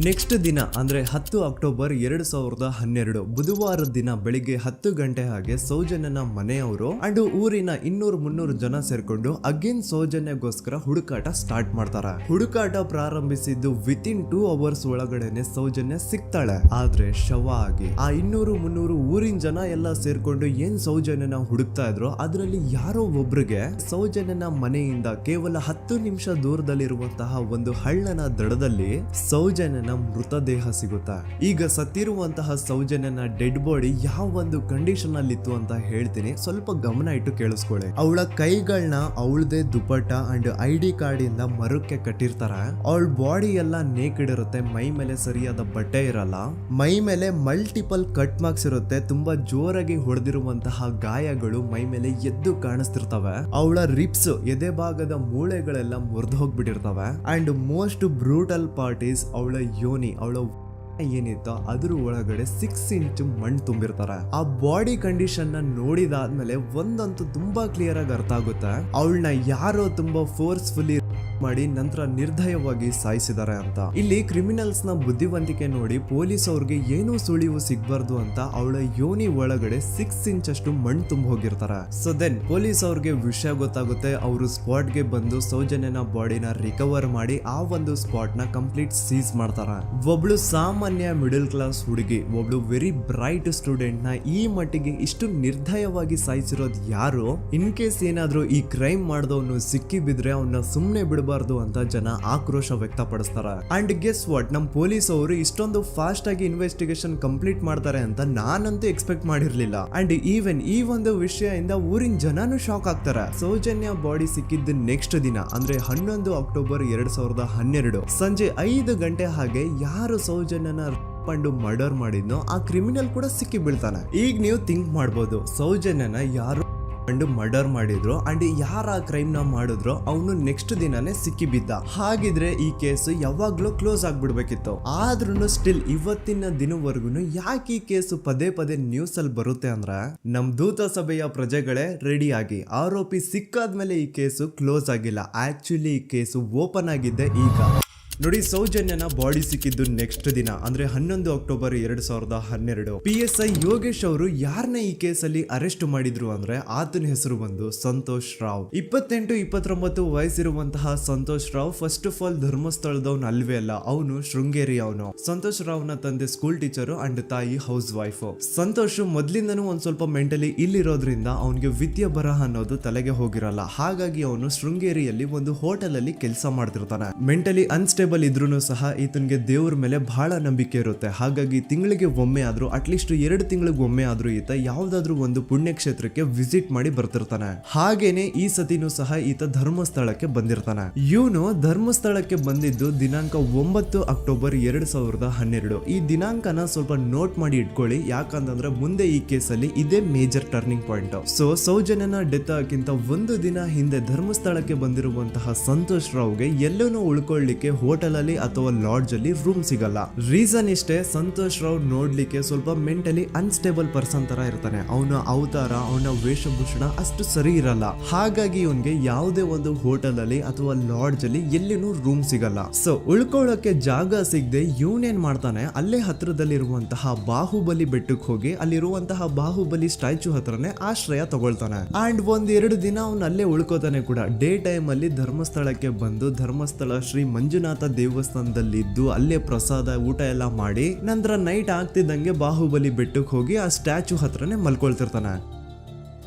ನೆಕ್ಸ್ಟ್ ದಿನ ಅಂದ್ರೆ 10 ಅಕ್ಟೋಬರ್ 2012 ಬುಧವಾರದ ದಿನ ಬೆಳಿಗ್ಗೆ 10 ಗಂಟೆ ಹಾಗೆ ಸೌಜನ್ಯನ ಮನೆಯವರು ಅಂಡ್ ಊರಿನ 200-300 ಜನ ಸೇರ್ಕೊಂಡು ಅಗೇನ್ ಸೌಜನ್ಯಗೋಸ್ಕರ ಹುಡುಕಾಟ ಸ್ಟಾರ್ಟ್ ಮಾಡ್ತಾರ. ಹುಡುಕಾಟ ಪ್ರಾರಂಭಿಸಿದ್ದು ವಿತಿನ್ 2 ಅವರ್ಸ್ ಒಳಗಡೆನೆ ಸೌಜನ್ಯ ಸಿಗ್ತಾಳೆ. ಆದ್ರೆ ಶವ ಆಗಿ ಆ 200-300 ಊರಿನ ಜನ ಎಲ್ಲ ಸೇರ್ಕೊಂಡು ಏನ್ ಸೌಜನ್ಯನ ಹುಡುಕ್ತಾ ಇದ್ರು ಅದರಲ್ಲಿ ಯಾರೋ ಒಬ್ರಿಗೆ ಸೌಜನ್ಯನ ಮನೆಯಿಂದ ಕೇವಲ 10 ನಿಮಿಷ ದೂರದಲ್ಲಿರುವಂತಹ ಒಂದು ಹಳ್ಳನ ದಡದಲ್ಲಿ ಸೌಜನ್ಯ ಮೃತದೇಹ ಸಿಗುತ್ತಾ. ಈಗ ಸತ್ತಿರುವಂತಹ ಸೌಜನ್ಯನ ಡೆಡ್ ಬಾಡಿ ಯಾವ ಒಂದು ಕಂಡೀಷನ್ ಅಲ್ಲಿ ಇತ್ತು ಅಂತ ಹೇಳ್ತೀನಿ, ಸ್ವಲ್ಪ ಗಮನ ಇಟ್ಟು ಕೇಳಿಸ್ಕೊಳ್ಳಿ. ಅವಳ ಕೈಗಳನ್ನ ಅವಳದೇ ದುಪಟ್ಟ ಅಂಡ್ ID ಕಾರ್ಡ್ ಇಂದ ಮರಕ್ಕೆ ಕಟ್ಟಿರ್ತಾರ. ಅವಳ ಬಾಡಿ ಎಲ್ಲ ನೇಕೆಡ್ ಇರುತ್ತೆ, ಮೈ ಮೇಲೆ ಸರಿಯಾದ ಬಟ್ಟೆ ಇರಲ್ಲ, ಮೈ ಮೇಲೆ ಮಲ್ಟಿಪಲ್ ಕಟ್ ಮಾರ್ಕ್ಸ್ ಇರುತ್ತೆ, ತುಂಬಾ ಜೋರಾಗಿ ಹೊಡೆದಿರುವಂತಹ ಗಾಯಗಳು ಮೈ ಮೇಲೆ ಎದ್ದು ಕಾಣಿಸ್ತಿರ್ತವೆ. ಅವಳ ರಿಪ್ಸ್ ಎದೆ ಭಾಗದ ಮೂಳೆಗಳೆಲ್ಲ ಮುರಿದು ಹೋಗ್ಬಿಟ್ಟಿರ್ತವೆ. And most brutal part is ಅವಳ ಯೋನಿ, ಅವಳ ಏನಿತ್ತೋ ಅದ್ರ ಒಳಗಡೆ 6 ಇಂಚ್ ಮಣ್ಣು ತುಂಬಿರ್ತಾರೆ. ಆ ಬಾಡಿ ಕಂಡೀಷನ್ ನ ನೋಡಿದಾದ್ಮೇಲೆ ಒಂದಂತೂ ತುಂಬಾ ಕ್ಲಿಯರ್ ಆಗಿ ಅರ್ಥ ಆಗುತ್ತೆ, ಅವಳನ್ನ ಯಾರೋ ತುಂಬಾ ಫೋರ್ಸ್ಫುಲಿ ಮಾಡಿ ನಂತರ ನಿರ್ದಯವಾಗಿ ಸಾಯಿಸಿದ್ದಾರೆ ಅಂತ. ಇಲ್ಲಿ ಕ್ರಿಮಿನಲ್ಸ್ ನ ಬುದ್ಧಿವಂತಿಕೆ ನೋಡಿ ಪೊಲೀಸ್ ಅವ್ರಿಗೆ ಏನೂ ಸುಳಿವು ಸಿಗ್ಬಾರ್ದು ಅಂತ ಅವಳ ಯೋನಿ ಒಳಗಡೆ 6 ಇಂಚ್ ಅಷ್ಟು ಮಣ್ಣು ತುಂಬ ಹೋಗಿರ್ತಾರೆ. ಸೊ ದೆನ್ ಪೊಲೀಸ್ ಅವ್ರಿಗೆ ವಿಷಯ ಗೊತ್ತಾಗುತ್ತೆ. ಅವರು ಸ್ಪಾಟ್ ಗೆ ಬಂದು ಸೌಜನ್ಯನ ಬಾಡಿನ ರಿಕವರ್ ಮಾಡಿ ಆ ಒಂದು ಸ್ಪಾಟ್ ನ ಕಂಪ್ಲೀಟ್ ಸೀಸ್ ಮಾಡ್ತಾರೆ. ಒಬ್ಳು ಸಾಮಾನ್ಯ ಮಿಡಲ್ ಕ್ಲಾಸ್ ಹುಡುಗಿ, ಒಬ್ಳು ವೆರಿ ಬ್ರೈಟ್ ಸ್ಟೂಡೆಂಟ್ ನ ಈ ಮಟ್ಟಿಗೆ ಇಷ್ಟು ನಿರ್ದಯವಾಗಿ ಸಾಯಿಸಿರೋದು ಯಾರು? ಇನ್ ಕೇಸ್ ಏನಾದ್ರೂ ಈ ಕ್ರೈಮ್ ಮಾಡಿದವನು ಸಿಕ್ಕಿ ಬಿದ್ರೆ ಅವನ್ನ ಸುಮ್ನೆ ಬಿಡಬಾರ್ದು ಅಂತ ಜನ ಆಕ್ರೋಶ ವ್ಯಕ್ತಪಡಿಸ್ತಾರೆ. ಅಂಡ್ ಗೆಸ್ ವಾಟ್, ನಮ್ ಪೊಲೀಸ್ ಅವರು ಇಷ್ಟೊಂದು ಫಾಸ್ಟ್ ಆಗಿ ಇನ್ವೆಸ್ಟಿಗೇಷನ್ ಕಂಪ್ಲೀಟ್ ಮಾಡ್ತಾರೆ ಅಂತ ನಾನಂತೂ ಎಕ್ಸ್ಪೆಕ್ಟ್ ಮಾಡಿರ್ಲಿಲ್ಲ. ಅಂಡ್ ಈವನ್ ಈ ಒಂದು ವಿಷಯದಿಂದ ಊರಿನ ಜನನು ಶಾಕ್ ಆಗ್ತಾರೆ. ಸೌಜನ್ಯ ಬಾಡಿ ಸಿಕ್ಕಿದ್ದ ನೆಕ್ಸ್ಟ್ ದಿನ ಅಂದ್ರೆ 11 ಅಕ್ಟೋಬರ್ 2012 ಸಂಜೆ 5 ಗಂಟೆ ಹಾಗೆ ಯಾರು ಸೌಜನ್ಯನ ಪಂಡು ಮರ್ಡರ್ ಮಾಡಿದ್ನೋ ಆ ಕ್ರಿಮಿನಲ್ ಕೂಡ ಸಿಕ್ಕಿ ಬೀಳ್ತಾನೆ. ಈಗ ನೀವು ಥಿಂಕ್ ಮಾಡ್ಬೋದು, ಸೌಜನ್ಯನ ಯಾರು ಮರ್ಡರ್ ಮಾಡಿದ್ರು ಅಂಡ್ ಯಾರ ಕ್ರೈಮ್ ನ ಮಾಡಿದ್ರು ಅವನು ನೆಕ್ಸ್ಟ್ ದಿನಾನೇ ಸಿಕ್ಕಿ ಬಿದ್ದ. ಹಾಗಿದ್ರೆ ಈ ಕೇಸ್ ಯಾವಾಗ್ಲೂ ಕ್ಲೋಸ್ ಆಗ್ಬಿಡ್ಬೇಕಿತ್ತು. ಆದ್ರೂ ಸ್ಟಿಲ್ ಇವತ್ತಿನ ದಿನವರೆಗೂ ಯಾಕೆ ಈ ಕೇಸು ಪದೇ ಪದೇ ನ್ಯೂಸ್ ಅಲ್ಲಿ ಬರುತ್ತೆ ಅಂದ್ರೆ, ನಮ್ ದೂತ ಸಭೆಯ ಪ್ರಜೆಗಳೇ ರೆಡಿ ಆಗಿ, ಆರೋಪಿ ಸಿಕ್ಕಾದ್ಮೇಲೆ ಈ ಕೇಸು ಕ್ಲೋಸ್ ಆಗಿಲ್ಲ. ಆಕ್ಚುಲಿ ಈ ಕೇಸು ಓಪನ್ ಆಗಿದ್ದೆ ಈಗ. ನೋಡಿ, ಸೌಜನ್ಯನ ಬಾಡಿ ಸಿಕ್ಕಿದ್ದು ನೆಕ್ಸ್ಟ್ ದಿನ ಅಂದ್ರೆ 11 ಅಕ್ಟೋಬರ್ 2012. PSI ಯೋಗೇಶ್ ಅವರು ಯಾರನ್ನ ಈ ಕೇಸಲ್ಲಿ ಅರೆಸ್ಟ್ ಮಾಡಿದ್ರು ಅಂದ್ರೆ ಆತನ ಹೆಸರು ಬಂದು ಸಂತೋಷ್ ರಾವ್. 28-29 ವಯಸ್ಸಿರುವಂತಹ Santosh Rao first of all ಧರ್ಮಸ್ಥಳದವನು ಅಲ್ವೇ ಅಲ್ಲ, ಅವನು ಶೃಂಗೇರಿ ಅವನು. ಸಂತೋಷ್ ರಾವ್ ನ ತಂದೆ ಸ್ಕೂಲ್ ಟೀಚರ್ ಅಂಡ್ ತಾಯಿ ಹೌಸ್ ವೈಫ್. ಸಂತೋಷ್ ಮೊದ್ಲಿಂದನೂ ಒಂದ್ ಸ್ವಲ್ಪ ಮೆಂಟಲಿ ಇಲ್ಲಿರೋದ್ರಿಂದ ಅವನಿಗೆ ವಿದ್ಯೆ ಬರಹ ಅನ್ನೋದು ತಲೆಗೆ ಹೋಗಿರಲ್ಲ. ಹಾಗಾಗಿ ಅವನು ಶೃಂಗೇರಿಯಲ್ಲಿ ಒಂದು ಹೋಟೆಲ್ ಅಲ್ಲಿ ಕೆಲಸ ಮಾಡ್ತಿರ್ತಾನೆ. ಮೆಂಟಲಿ ಅನ್ಸ್ಟೇಬಲ್ ಇದ್ರೂ ಸಹ ಈತನಿಗೆ ದೇವ್ರ ಮೇಲೆ ಬಹಳ ನಂಬಿಕೆ ಇರುತ್ತೆ. ಹಾಗಾಗಿ ತಿಂಗಳಿಗೆ ಒಮ್ಮೆ ಆದ್ರೂ, ಅಟ್ಲೀಸ್ಟ್ 2 ತಿಂಗಳಿಗೆ ಒಮ್ಮೆ ಆದ್ರೂ ಈತ ಯಾವ್ದಾದ್ರು ಒಂದು ಪುಣ್ಯಕ್ಷೇತ್ರಕ್ಕೆ ವಿಸಿಟ್ ಮಾಡಿ ಬರ್ತಿರ್ತಾನೆ. ಹಾಗೇನೆ ಈ ಸತಿನೂ ಸಹ ಈತ ಧರ್ಮಸ್ಥಳಕ್ಕೆ ಬಂದಿರ್ತಾನೆ. ಇವನು ಧರ್ಮಸ್ಥಳಕ್ಕೆ ಬಂದಿದ್ದು ದಿನಾಂಕ 9 ಅಕ್ಟೋಬರ್ 2012. ಈ ದಿನಾಂಕನ ಸ್ವಲ್ಪ ನೋಟ್ ಮಾಡಿ ಇಟ್ಕೊಳ್ಳಿ, ಯಾಕಂತಂದ್ರೆ ಮುಂದೆ ಈ ಕೇಸಲ್ಲಿ ಇದೇ ಮೇಜರ್ ಟರ್ನಿಂಗ್ ಪಾಯಿಂಟ್. ಸೊ ಸೌಜನ್ಯನ ಡೆತ್ ಆಗಿಂತ ಒಂದು ದಿನ ಹಿಂದೆ ಧರ್ಮಸ್ಥಳಕ್ಕೆ ಬಂದಿರುವಂತಹ ಸಂತೋಷ್ ರಾವ್ಗೆ ಎಲ್ಲೂ ಉಳ್ಕೊಳ್ಳಿಕ್ಕೆ ಹೋಟೆಲ್ ಅಲ್ಲಿ ಅಥವಾ ಲಾಡ್ಜ್ ಅಲ್ಲಿ ರೂಮ್ ಸಿಗಲ್ಲ. ರೀಸನ್ ಇಷ್ಟೇ, ಸಂತೋಷ್ ರಾವ್ ನೋಡ್ಲಿಕ್ಕೆ ಸ್ವಲ್ಪ ಮೆಂಟಲಿ ಅನ್ಸ್ಟೇಬಲ್ ಪರ್ಸನ್ ತರ ಇರ್ತಾನೆ. ಅವನ ಅವತಾರ, ಅವನ ವೇಷಭೂಷಣ ಅಷ್ಟು ಸರಿ ಇರಲ್ಲ. ಹಾಗಾಗಿ ಇವನ್ಗೆ ಯಾವುದೇ ಒಂದು ಹೋಟೆಲ್ ಅಲ್ಲಿ ಅಥವಾ ಲಾಡ್ಜ್ ಅಲ್ಲಿ ಎಲ್ಲಿನೂ ರೂಮ್ ಸಿಗಲ್ಲ. ಸೊ ಉಳ್ಕೊಳ್ಳೋಕೆ ಜಾಗ ಸಿಗದೆ ಇವನೇನ್ ಮಾಡ್ತಾನೆ, ಅಲ್ಲೇ ಹತ್ರದಲ್ಲಿರುವಂತಹ ಬಾಹುಬಲಿ ಬೆಟ್ಟಕ್ಕೆ ಹೋಗಿ ಅಲ್ಲಿರುವಂತಹ ಬಾಹುಬಲಿ ಸ್ಟ್ಯಾಚು ಹತ್ರನೇ ಆಶ್ರಯ ತಗೊಳ್ತಾನೆ. ಅಂಡ್ 1-2 ದಿನ ಅವನು ಅಲ್ಲೇ ಉಳ್ಕೋತಾನೆ ಕೂಡ. ಡೇ ಟೈಮ್ ಅಲ್ಲಿ ಧರ್ಮಸ್ಥಳಕ್ಕೆ ಬಂದು ಧರ್ಮಸ್ಥಳ ಶ್ರೀ ಮಂಜುನಾಥ ದೇವಸ್ಥಾನದಲ್ಲಿದ್ದು ಅಲ್ಲೇ ಪ್ರಸಾದ ಊಟ ಎಲ್ಲ ಮಾಡಿ ನಂತರ ನೈಟ್ ಆಗ್ತಿದ್ದಂಗೆ ಬಾಹುಬಲಿ ಬೆಟ್ಟಕ್ಕೆ ಹೋಗಿ ಆ ಸ್ಟ್ಯಾಚು ಹತ್ರನೇ ಮಲ್ಕೊಳ್ತಿರ್ತಾನೆ.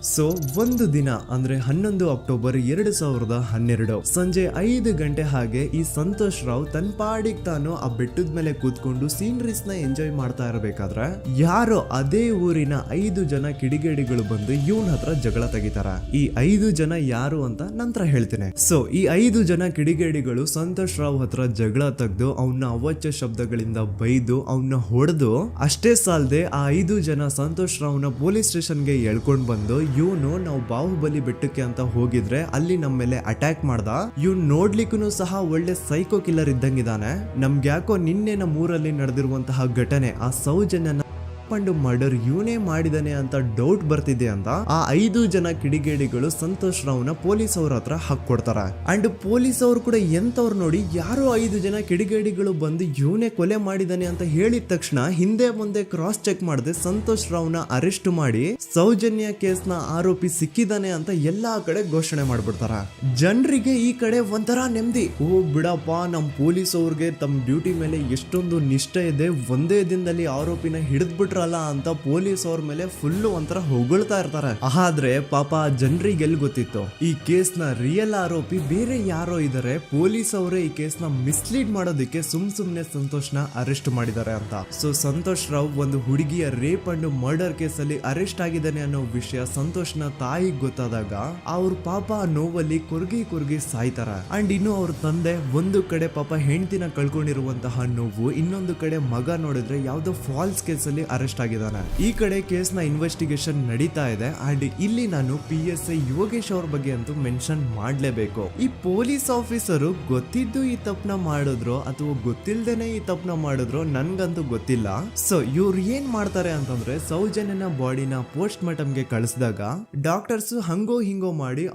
ಸೊ ಒಂದು ದಿನ ಅಂದ್ರೆ 11 ಅಕ್ಟೋಬರ್ 2012 ಸಂಜೆ 5 ಗಂಟೆ ಹಾಗೆ ಈ ಸಂತೋಷ್ ರಾವ್ ತನ್ನ ಪಾಡಿಗೆ ತಾನು ಆ ಬೆಟ್ಟದ ಮೇಲೆ ಕೂತ್ಕೊಂಡು ಸೀನರೀಸ್ ನ ಎಂಜಾಯ್ ಮಾಡ್ತಾ ಇರಬೇಕಾದ್ರೆ ಯಾರೋ ಅದೇ ಊರಿನ 5 ಜನ ಕಿಡಿಗೇಡಿಗಳು ಬಂದು ಇವನ್ ಹತ್ರ ಜಗಳ ತೆಗಿತಾರ. ಈ 5 ಜನ ಯಾರು ಅಂತ ನಂತರ ಹೇಳ್ತೀನಿ. ಸೊ ಈ 5 ಜನ ಕಿಡಿಗೇಡಿಗಳು ಸಂತೋಷ್ ರಾವ್ ಹತ್ರ ಜಗಳ ತೆಗೆದು ಅವನ್ನ ಅವಾಚ್ಯ ಶಬ್ದಗಳಿಂದ ಬೈದು ಅವನ್ನ ಹೊಡೆದು, ಅಷ್ಟೇ ಸಾಲದೆ ಆ 5 ಜನ ಸಂತೋಷ್ ರಾವ್ನ ಪೊಲೀಸ್ ಸ್ಟೇಷನ್ಗೆ ಎಳ್ಕೊಂಡ್ ಬಂದು ಇವನು ನಾವು ಬಾಹುಬಲಿ ಬೆಟ್ಟಕ್ಕೆ ಅಂತ ಹೋಗಿದ್ರೆ ಅಲ್ಲಿ ನಮ್ಮ ಮೇಲೆ ಅಟ್ಯಾಕ್ ಮಾಡ್ದ, ಇವ್ನು ನೋಡ್ಲಿಕ್ಕೂ ಸಹ ಒಳ್ಳೆ ಸೈಕೋ ಕಿಲ್ಲರ್ ಇದ್ದಂಗಿದಾನೆ, ನಮ್ಗೆ ಯಾಕೋ ನಿನ್ನೆ ನಮ್ಮ ಊರಲ್ಲಿ ನಡೆದಿರುವಂತಹ ಘಟನೆ ಆ ಸೌಜನ್ಯನ ಪಂಡು ಮರ್ಡರ್ ಇವನೇ ಮಾಡಿದಾನೆ ಅಂತ ಡೌಟ್ ಬರ್ತಿದೆ ಅಂತ ಆ 5 ಜನ ಕಿಡಿಗೇಡಿಗಳು ಸಂತೋಷ್ ರಾವ್ನ ಪೊಲೀಸ್ ಅವ್ರ ಹತ್ರ ಹಾಕೊಡ್ತಾರ. ಅಂಡ್ ಪೊಲೀಸ್ ಅವರು ಕೂಡ ಎಂತವ್ರು ನೋಡಿ, ಯಾರೋ 5 ಜನ ಕಿಡಿಗೇಡಿಗಳು ಬಂದು ಇವನೇ ಕೊಲೆ ಮಾಡಿದಾನೆ ಅಂತ ಹೇಳಿದ ತಕ್ಷಣ ಹಿಂದೆ ಮುಂದೆ ಕ್ರಾಸ್ ಚೆಕ್ ಮಾಡದೆ ಸಂತೋಷ್ ರಾವ್ನ ಅರೆಸ್ಟ್ ಮಾಡಿ ಸೌಜನ್ಯ ಕೇಸ್ನ ಆರೋಪಿ ಸಿಕ್ಕಿದಾನೆ ಅಂತ ಎಲ್ಲಾ ಕಡೆ ಘೋಷಣೆ ಮಾಡ್ಬಿಡ್ತಾರ. ಜನರಿಗೆ ಈ ಕಡೆ ಒಂಥರ ನೆಮ್ಮದಿ, ಓ ಬಿಡಪ್ಪ ನಮ್ ಪೊಲೀಸ್ ಅವ್ರಿಗೆ ತಮ್ಮ ಡ್ಯೂಟಿ ಮೇಲೆ ಎಷ್ಟೊಂದು ನಿಷ್ಠೆ ಇದೆ, ಒಂದೇ ದಿನದಲ್ಲಿ ಆರೋಪಿನ ಹಿಡಿದ್ಬಿಟ್ರಲ್ಲ ಅಂತ ಪೊಲೀಸ್ ಅವ್ರ ಮೇಲೆ ಫುಲ್ ಒಂಥರ ಹೊಗಳ್ತಾ ಇರ್ತಾರೆ. ಆದ್ರೆ ಪಾಪ ಜನರಿಗೆ ಎಲ್ಲಿ ಗೊತ್ತಿತ್ತು ಈ ಕೇಸ್ ನ ರಿಯಲ್ ಆರೋಪಿ ಬೇರೆ ಯಾರೋ ಇದಾರೆ, ಪೊಲೀಸ್ ಅವರೇ ಈ ಕೇಸ್ ನ ಮಿಸ್ಲೀಡ್ ಮಾಡೋದಕ್ಕೆ ಸುಮ್ನೆ ಸಂತೋಷ್ ನ ಅರೆಸ್ಟ್ ಮಾಡಿದ್ದಾರೆ ಅಂತ. ಸೊ ಸಂತೋಷ್ ರಾವ್ ಒಂದು ಹುಡುಗಿಯ ರೇಪ್ ಅಂಡ್ ಮರ್ಡರ್ ಕೇಸ್ ಅಲ್ಲಿ ಅರೆಸ್ಟ್ ಆಗಿದ್ದಾನೆ ಅನ್ನೋ ವಿಷಯ ಸಂತೋಷ್ ನ ತಾಯಿಗೆ ಗೊತ್ತಾದಾಗ ಅವ್ರ ಪಾಪ ನೋವಲ್ಲಿ ಕುರ್ಗಿ ಸಾಯ್ತಾರ. ಅಂಡ್ ಇನ್ನು ಅವ್ರ ತಂದೆ ಒಂದು ಕಡೆ ಪಾಪ ಹೆಂಡತಿನ ಕಳ್ಕೊಂಡಿರುವಂತಹ ನೋವು, ಇನ್ನೊಂದು ಕಡೆ ಮಗ ನೋಡಿದ್ರೆ ಯಾವ್ದೋ ಫಾಲ್ಸ್ ಕೇಸ್ ಅಲ್ಲಿ ಅರೆಸ್ಟ್ ಆಗಿದ್ದಾನೆ. ಈ ಕಡೆ ಕೇಸ್ ನ ಇನ್ವೆಸ್ಟಿಗೇಷನ್ ನಡೀತಾ ಇದೆ. ಅಂಡ್ ಇಲ್ಲಿ ನಾನು PSI ಯೋಗೇಶ್ ಅವ್ರ ಬಗ್ಗೆ ಅಂತೂ ಮೆನ್ಷನ್ ಮಾಡ್ಲೇಬೇಕು. ಈ ಪೊಲೀಸ್ ಆಫೀಸರು ಗೊತ್ತಿದ್ದು ಈ ತಪ್ಪನ ಮಾಡಿದ್ರು ಅಥವಾ ಗೊತ್ತಿಲ್ದೇನೆ ಈ ತಪ್ಪನ ಮಾಡಿದ್ರು ನನ್ಗಂತೂ ಗೊತ್ತಿಲ್ಲ. ಸೊ ಇವ್ರು ಏನ್ ಮಾಡ್ತಾರೆ ಅಂತಂದ್ರೆ, ಸೌಜನ್ಯನ ಬಾಡಿನ ಪೋಸ್ಟ್ ಮಾರ್ಟಮ್ ಗೆ ಕಳಿಸಿದಾಗ ಡಾಕ್ಟರ್ಸ್ ಹಂಗೋ ಹಿಂಗೋ ಮಾಡಿ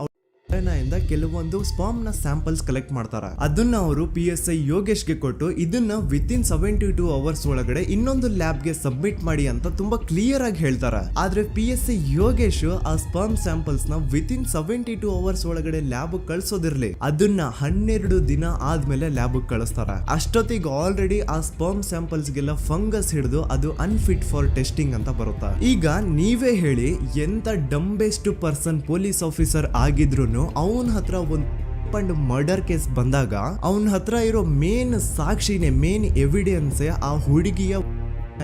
ಇಂದ ಕೆಲವೊಂದು ಸ್ಪರ್ಮ್ ನ ಸ್ಯಾಂಪಲ್ಸ್ ಕಲೆಕ್ಟ್ ಮಾಡ್ತಾರೆ. ಅದನ್ನ ಅವರು PSI ಯೋಗೇಶ್ಗೆ ಕೊಟ್ಟು ಇದನ್ನ ವಿತಿನ್ 72 ಅವರ್ಸ್ ಒಳಗಡೆ ಇನ್ನೊಂದು ಲ್ಯಾಬ್ ಗೆ ಸಬ್ಮಿಟ್ ಮಾಡಿ ಅಂತ ತುಂಬಾ ಕ್ಲಿಯರ್ ಆಗಿ ಹೇಳ್ತಾರೆ. ಆದ್ರೆ PSI ಯೋಗೇಶ್ ಆ ಸ್ಪರ್ಮ್ ಸ್ಯಾಂಪಲ್ಸ್ ನ ವಿತಿನ್ 72 ಅವರ್ಸ್ ಒಳಗಡೆ ಲ್ಯಾಬ್ ಕಳ್ಸೋದಿರ್ಲಿ, ಅದನ್ನ 12 ದಿನ ಆದ್ಮೇಲೆ ಲ್ಯಾಬ್ ಕಳಿಸ್ತಾರೆ. ಅಷ್ಟೊತ್ತಿಗೆ ಆಲ್ರೆಡಿ ಆ ಸ್ಪರ್ಮ್ ಸ್ಯಾಂಪಲ್ಸ್ ಗೆಲ್ಲ ಫಂಗಸ್ ಹಿಡಿದು ಅದು ಅನ್ಫಿಟ್ ಫಾರ್ ಟೆಸ್ಟಿಂಗ್ ಅಂತ ಬರುತ್ತೆ. ಈಗ ನೀವೇ ಹೇಳಿ, ಎಂತ ಡಂಬೆಸ್ಟ್ ಪರ್ಸನ್ ಪೊಲೀಸ್ ಆಫೀಸರ್ ಆಗಿದ್ರು ಅವನ ಹತ್ರ ಒಂದು ಮರ್ಡರ್ ಕೇಸ್ ಬಂದಾಗ ಅವನ ಹತ್ರ ಇರೋ ಮೇನ್ ಸಾಕ್ಷಿನೇ, ಮೇನ್ ಎವಿಡೆನ್ಸ್ ಆ ಹುಡುಗಿಯ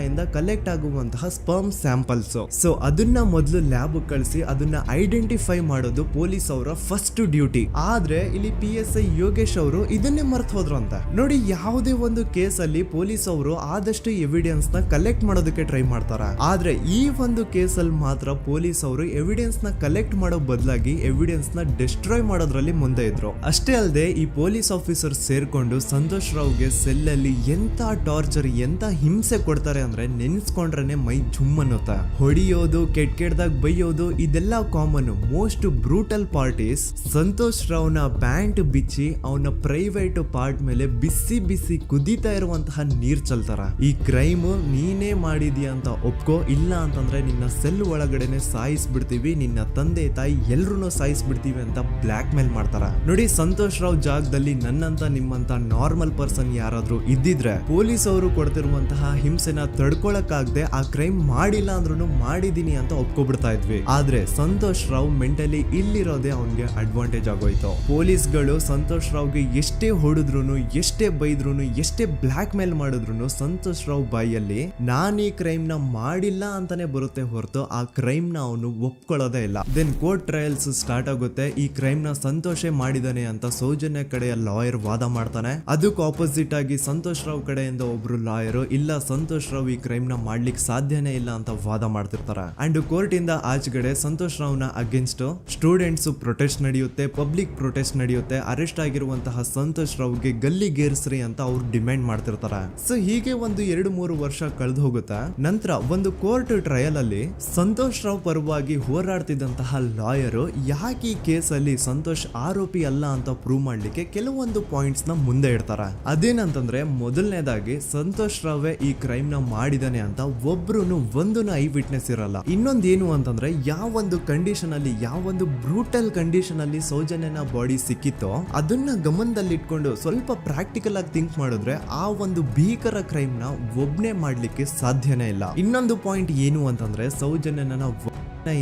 ಇಂದ ಕಲೆಕ್ಟ್ ಆಗುವಂತಹ ಸ್ಪರ್ಮ್ ಸ್ಯಾಂಪಲ್ಸ್. ಸೊ ಅದನ್ನ ಮೊದಲು ಲ್ಯಾಬ್ ಕಳಿಸಿ ಅದನ್ನ ಐಡೆಂಟಿಫೈ ಮಾಡೋದು ಪೊಲೀಸ್ ಅವರ ಫಸ್ಟ್ ಡ್ಯೂಟಿ. ಆದ್ರೆ ಇಲ್ಲಿ PSI ಯೋಗೇಶ್ ಅವರು ಇದನ್ನೇ ಮರ್ತು ಹೋದ್ರು ಅಂತ ನೋಡಿ. ಯಾವುದೇ ಒಂದು ಕೇಸ್ ಅಲ್ಲಿ ಪೊಲೀಸ್ ಅವರು ಆದಷ್ಟು ಎವಿಡೆನ್ಸ್ ನ ಕಲೆಕ್ಟ್ ಮಾಡೋದಕ್ಕೆ ಟ್ರೈ ಮಾಡ್ತಾರೆ. ಆದ್ರೆ ಈ ಒಂದು ಕೇಸ್ ಅಲ್ಲಿ ಮಾತ್ರ ಪೊಲೀಸ್ ಅವರು ಎವಿಡೆನ್ಸ್ ನ ಕಲೆಕ್ಟ್ ಮಾಡೋ ಬದಲಾಗಿ ಎವಿಡೆನ್ಸ್ ನ ಡಿಸ್ಟ್ರಾಯ್ ಮಾಡೋದ್ರಲ್ಲಿ ಮುಂದೆ ಇದ್ರು. ಅಷ್ಟೇ ಅಲ್ಲದೆ ಈ ಪೊಲೀಸ್ ಆಫೀಸರ್ ಸೇರ್ಕೊಂಡು ಸಂತೋಷ್ ರಾವ್ಗೆ ಸೆಲ್ ಅಲ್ಲಿ ಎಂತ ಟಾರ್ಚರ್, ಎಂತ ಹಿಂಸೆ ಕೊಡ್ತಾರೆ ಅಂದ್ರೆ ನೆನ್ಸ್ಕೊಂಡ್ರೆ ಮೈ ಜುಮ್ ಅನ್ನುತ್ತ. ಹೊಡಿಯೋದು, ಕೆಟ್ಟದಾಗ ಬೈಯೋದು, ಇದೆಲ್ಲ common. Most brutal parties Santosh ರಾವ್ನ ಪ್ಯಾಂಟ್ ಬಿಚ್ಚಿ ಅವನ ಪ್ರೈವೇಟ್ ಪಾರ್ಟ್ ಮೇಲೆ ಬಿಸಿ ಬಿಸಿ ಕುದೀತಾ ಇರುವಂತಹ ನೀರ್ ಚಲ್ತಾರ. ಈ ಕ್ರೈಮ್ ನೀನೇ ಮಾಡಿದ್ಯಾ ಅಂತ ಒಪ್ಕೋ, ಇಲ್ಲ ಅಂತಂದ್ರೆ ನಿನ್ನ ಸೆಲ್ ಒಳಗಡೆನೆ ಸಾಯಿಸ್ಬಿಡ್ತೀವಿ, ನಿನ್ನ ತಂದೆ ತಾಯಿ ಎಲ್ರು ಸಾಯಿಸ್ಬಿಡ್ತೀವಿ ಅಂತ ಬ್ಲಾಕ್ ಮೇಲ್ ಮಾಡ್ತಾರ. ನೋಡಿ, ಸಂತೋಷ್ ರಾವ್ ಜಾಗದಲ್ಲಿ ನನ್ನಂತ ನಿಮ್ಮಂತ ನಾರ್ಮಲ್ ಪರ್ಸನ್ ಯಾರಾದ್ರೂ ಇದ್ದಿದ್ರೆ ಪೊಲೀಸ್ ಅವರು ಕೊಡ್ತಿರುವಂತಹ ಹಿಂಸೆನ ತಡ್ಕೊಳಕ್ಕಾಗದೆ ಆ ಕ್ರೈಮ್ ಮಾಡಿಲ್ಲ ಅಂದ್ರೂ ಮಾಡಿದೀನಿ ಅಂತ ಒಪ್ಕೊಬಿಡ್ತಾ ಇದ್ವಿ. ಆದ್ರೆ ಸಂತೋಷ್ ರಾವ್ ಮೆಂಟಲಿ ಇಲ್ಲಿರೋದೇ ಅವನ್ಗೆ ಅಡ್ವಾಂಟೇಜ್ ಆಗೋಯ್ತು. ಪೊಲೀಸ್ಗಳು ಸಂತೋಷ್ ರಾವ್ಗೆ ಎಷ್ಟೇ ಹೊಡೆದ್ರು, ಎಷ್ಟೇ ಬೈದ್ರು, ಎಷ್ಟೇ ಬ್ಲಾಕ್ ಮೇಲ್ ಮಾಡಿದ್ರು ಸಂತೋಷ್ ರಾವ್ ಬಾಯಲ್ಲಿ ನಾನ್ ಈ ಕ್ರೈಮ್ ನ ಮಾಡಿಲ್ಲ ಅಂತಾನೆ ಬರುತ್ತೆ ಹೊರತು ಆ ಕ್ರೈಮ್ ನ ಅವನು ಒಪ್ಕೊಳ್ಳೋದೇ ಇಲ್ಲ. ದೆನ್ ಕೋರ್ಟ್ ಟ್ರಯಲ್ಸ್ ಸ್ಟಾರ್ಟ್ ಆಗುತ್ತೆ. ಈ ಕ್ರೈಮ್ ನ ಸಂತೋಷೇ ಮಾಡಿದಾನೆ ಅಂತ ಸೌಜನ್ಯ ಕಡೆಯ ಲಾಯರ್ ವಾದ ಮಾಡ್ತಾನೆ. ಅದಕ್ಕೆ ಆಪೋಸಿಟ್ ಆಗಿ ಸಂತೋಷ್ ರಾವ್ ಕಡೆಯಿಂದ ಒಬ್ರು ಲಾಯರ್ ಇಲ್ಲ, ಸಂತೋಷ್ ರಾವ್ ಈ ಕ್ರೈಮ್ ನ ಮಾಡ್ಲಿಕ್ಕೆ ಸಾಧ್ಯನೇ ಇಲ್ಲ ಅಂತ ವಾದ ಮಾಡ್ತಿರ್ತಾರೆ. ಅಂಡ್ ಕೋರ್ಟ್ ಇಂದ ಆಚೆಗಡೆ ಸಂತೋಷ್ ರಾವ್ ನ ಅಗೇನ್ಸ್ಟ್ ಸ್ಟೂಡೆಂಟ್ಸ್ ಪ್ರೊಟೆಸ್ಟ್ ನಡೆಯುತ್ತೆ, ಪಬ್ಲಿಕ್ ಪ್ರೊಟೆಸ್ಟ್ ನಡೆಯುತ್ತೆ. ಅರೆಸ್ಟ್ ಆಗಿರುವಂತಹ ಸಂತೋಷ್ ರಾವ್ಗೆ ಗಲ್ಲಿಗೇರಿಸ್ರಿ ಅಂತ ಅವ್ರು ಡಿಮ್ಯಾಂಡ್ ಮಾಡ್ತಿರ್ತಾರೆ. ಸೊ ಹೀಗೆ ಒಂದು 2-3 ವರ್ಷ ಕಳೆದು ಹೋಗುತ್ತೆ. ನಂತರ ಒಂದು ಕೋರ್ಟ್ ಟ್ರಯಲ್ ಅಲ್ಲಿ ಸಂತೋಷ್ ರಾವ್ ಪರವಾಗಿ ಹೋರಾಡ್ತಿದ್ದಂತಹ ಲಾಯರ್ ಯಾಕೆ ಈ ಕೇಸ್ ಅಲ್ಲಿ ಸಂತೋಷ್ ಆರೋಪಿ ಅಲ್ಲ ಅಂತ ಪ್ರೂವ್ ಮಾಡ್ಲಿಕ್ಕೆ ಕೆಲವೊಂದು ಪಾಯಿಂಟ್ಸ್ ನ ಮುಂದೆ ಇಡ್ತಾರೆ. ಅದೇನಂತಂದ್ರೆ, ಮೊದಲನೇದಾಗಿ ಸಂತೋಷ್ ರಾವ್ ಈ ಕ್ರೈಮ್ ನ ಮಾಡಿದಾನೆ ಅಂತ ಒಬ್ರು ಒಂದು ಐ ವಿಟ್ನೆಸ್ ಇರಲ್ಲ. ಇನ್ನೊಂದೇನು ಅಂತಂದ್ರೆ, ಯಾವೊಂದು ಕಂಡೀಷನ್ ಅಲ್ಲಿ, ಯಾವೊಂದು ಬ್ರೂಟಲ್ ಕಂಡೀಷನ್ ಅಲ್ಲಿ ಸೌಜನ್ಯನ ಬಾಡಿ ಸಿಕ್ಕಿತ್ತೋ ಅದನ್ನ ಗಮನದಲ್ಲಿಟ್ಕೊಂಡು ಸ್ವಲ್ಪ ಪ್ರಾಕ್ಟಿಕಲ್ ಆಗಿ ಥಿಂಕ್ ಮಾಡಿದ್ರೆ ಆ ಒಂದು ಭೀಕರ ಕ್ರೈಮ್ ನ ಒಬ್ನೇ ಮಾಡ್ಲಿಕ್ಕೆ ಸಾಧ್ಯನೇ ಇಲ್ಲ. ಇನ್ನೊಂದು ಪಾಯಿಂಟ್ ಏನು ಅಂತಂದ್ರೆ, ಸೌಜನ್ಯನ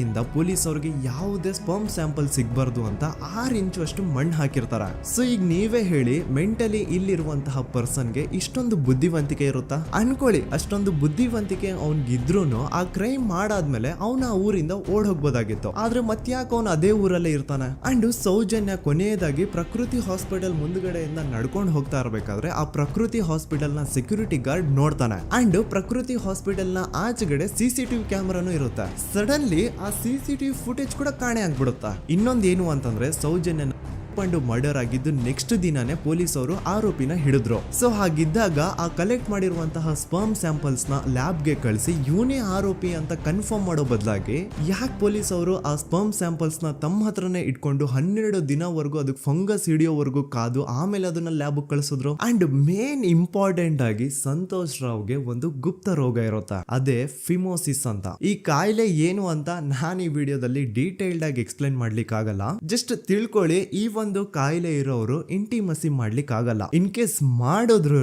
ಇಂದ ಪೊಲೀಸ್ ಅವ್ರಿಗೆ ಯಾವುದೇ ಸ್ಪರ್ಮ್ ಸ್ಯಾಂಪಲ್ ಸಿಗ್ಬಾರ್ದು ಅಂತ 6 ಇಂಚು ಅಷ್ಟು ಮಣ್ಣು ಹಾಕಿರ್ತಾರ. ಸೊ ಈಗ ನೀವೇ ಹೇಳಿ, ಮೆಂಟಲಿ ಇಲ್ಲಿರುವಂತಹ ಪರ್ಸನ್ಗೆ ಇಷ್ಟೊಂದು ಬುದ್ಧಿವಂತಿಕೆ ಇರುತ್ತಾ ಅನ್ಕೊಳ್ಳಿ. ಅಷ್ಟೊಂದು ಬುದ್ಧಿವಂತಿಕೆ ಅವ್ನಿಗಿದ್ರೂನು ಆ ಕ್ರೈಮ್ ಮಾಡಾದ್ಮೇಲೆ ಅವನ ಆ ಊರಿಂದ ಓಡ್ ಹೋಗ್ಬೋದಾಗಿತ್ತು. ಆದ್ರೆ ಮತ್ತ್ಯಾಕೆ ಅವನು ಅದೇ ಊರಲ್ಲೇ ಇರ್ತಾನೆ. ಅಂಡ್ ಸೌಜನ್ಯ ಕೊನೆಯದಾಗಿ ಪ್ರಕೃತಿ ಹಾಸ್ಪಿಟಲ್ ಮುಂದ್ಗಡೆಯಿಂದ ನಡ್ಕೊಂಡು ಹೋಗ್ತಾ ಇರ್ಬೇಕಾದ್ರೆ ಆ ಪ್ರಕೃತಿ ಹಾಸ್ಪಿಟಲ್ ನ ಸೆಕ್ಯೂರಿಟಿ ಗಾರ್ಡ್ ನೋಡ್ತಾನೆ. ಅಂಡ್ ಪ್ರಕೃತಿ ಹಾಸ್ಪಿಟಲ್ ನ ಆಚೆಗಡೆ CCTV ಕ್ಯಾಮರಾನು ಇರುತ್ತೆ. ಸಡನ್ಲಿ ಆ CCTV ಫುಟೇಜ್ ಕೂಡ ಕಾಣೆ ಆಗ್ಬಿಡುತ್ತಾ. ಇನ್ನೊಂದೇನು ಅಂತಂದ್ರೆ, ಸೌಜನ್ಯನ ಮರ್ಡರ್ ಆಗಿದ್ದು ನೆಕ್ಸ್ಟ್ ದಿನಾನೇ ಪೊಲೀಸ್ ಅವರು ಆರೋಪಿನ ಹಿಡಿದ್ರು. ಸೊ ಹಾಗಿದ್ದಾಗ ಆ ಕಲೆಕ್ಟ್ ಮಾಡಿರುವಂತಹ ಸ್ಪರ್ಮ್ ಸ್ಯಾಂಪಲ್ಸ್ ನ ಲ್ಯಾಬ್ ಗೆ ಕಳಿಸಿ ಇವನೇ ಆರೋಪಿ ಅಂತ ಕನ್ಫರ್ಮ್ ಮಾಡೋ ಬದಲಾಗಿ ಯಾಕೆ ಪೊಲೀಸ್ ಅವರು ಆ ಸ್ಪರ್ಮ್ ಸ್ಯಾಂಪಲ್ಸ್ ನ ತಮ್ಮ ಹತ್ರನೇ ಇಟ್ಕೊಂಡು 12 ದಿನವರೆಗೂ ಅದಕ್ಕೆ ಫಂಗಸ್ ಹಿಡಿಯೋವರೆಗೂ ಕಾದು ಆಮೇಲೆ ಅದನ್ನ ಲ್ಯಾಬ್ ಕಳಿಸಿದ್ರು. ಅಂಡ್ ಮೇನ್ ಇಂಪಾರ್ಟೆಂಟ್ ಆಗಿ ಸಂತೋಷ್ ರಾವ್ಗೆ ಒಂದು ಗುಪ್ತ ರೋಗ ಇರುತ್ತೆ, ಅದೇ ಫಿಮೋಸಿಸ್ ಅಂತ. ಈ ಕಾಯಿಲೆ ಏನು ಅಂತ ನಾನು ಈ ವಿಡಿಯೋದಲ್ಲಿ ಡೀಟೇಲ್ಡ್ ಆಗಿ ಎಕ್ಸ್ಪ್ಲೈನ್ ಮಾಡ್ಲಿಕ್ಕೆ ಆಗಲ್ಲ. ಜಸ್ಟ್ ತಿಳ್ಕೊಳ್ಳಿ, ಈ ಒಂದು ಕಾಯಿಲೆ ಇರೋರು ಇಂಟಿಮಸಿ ಮಾಡ್ಲಿಕ್ಕೆ ಆಗಲ್ಲ. ಇನ್ ಕೇಸ್ ಮಾಡಿದ್ರು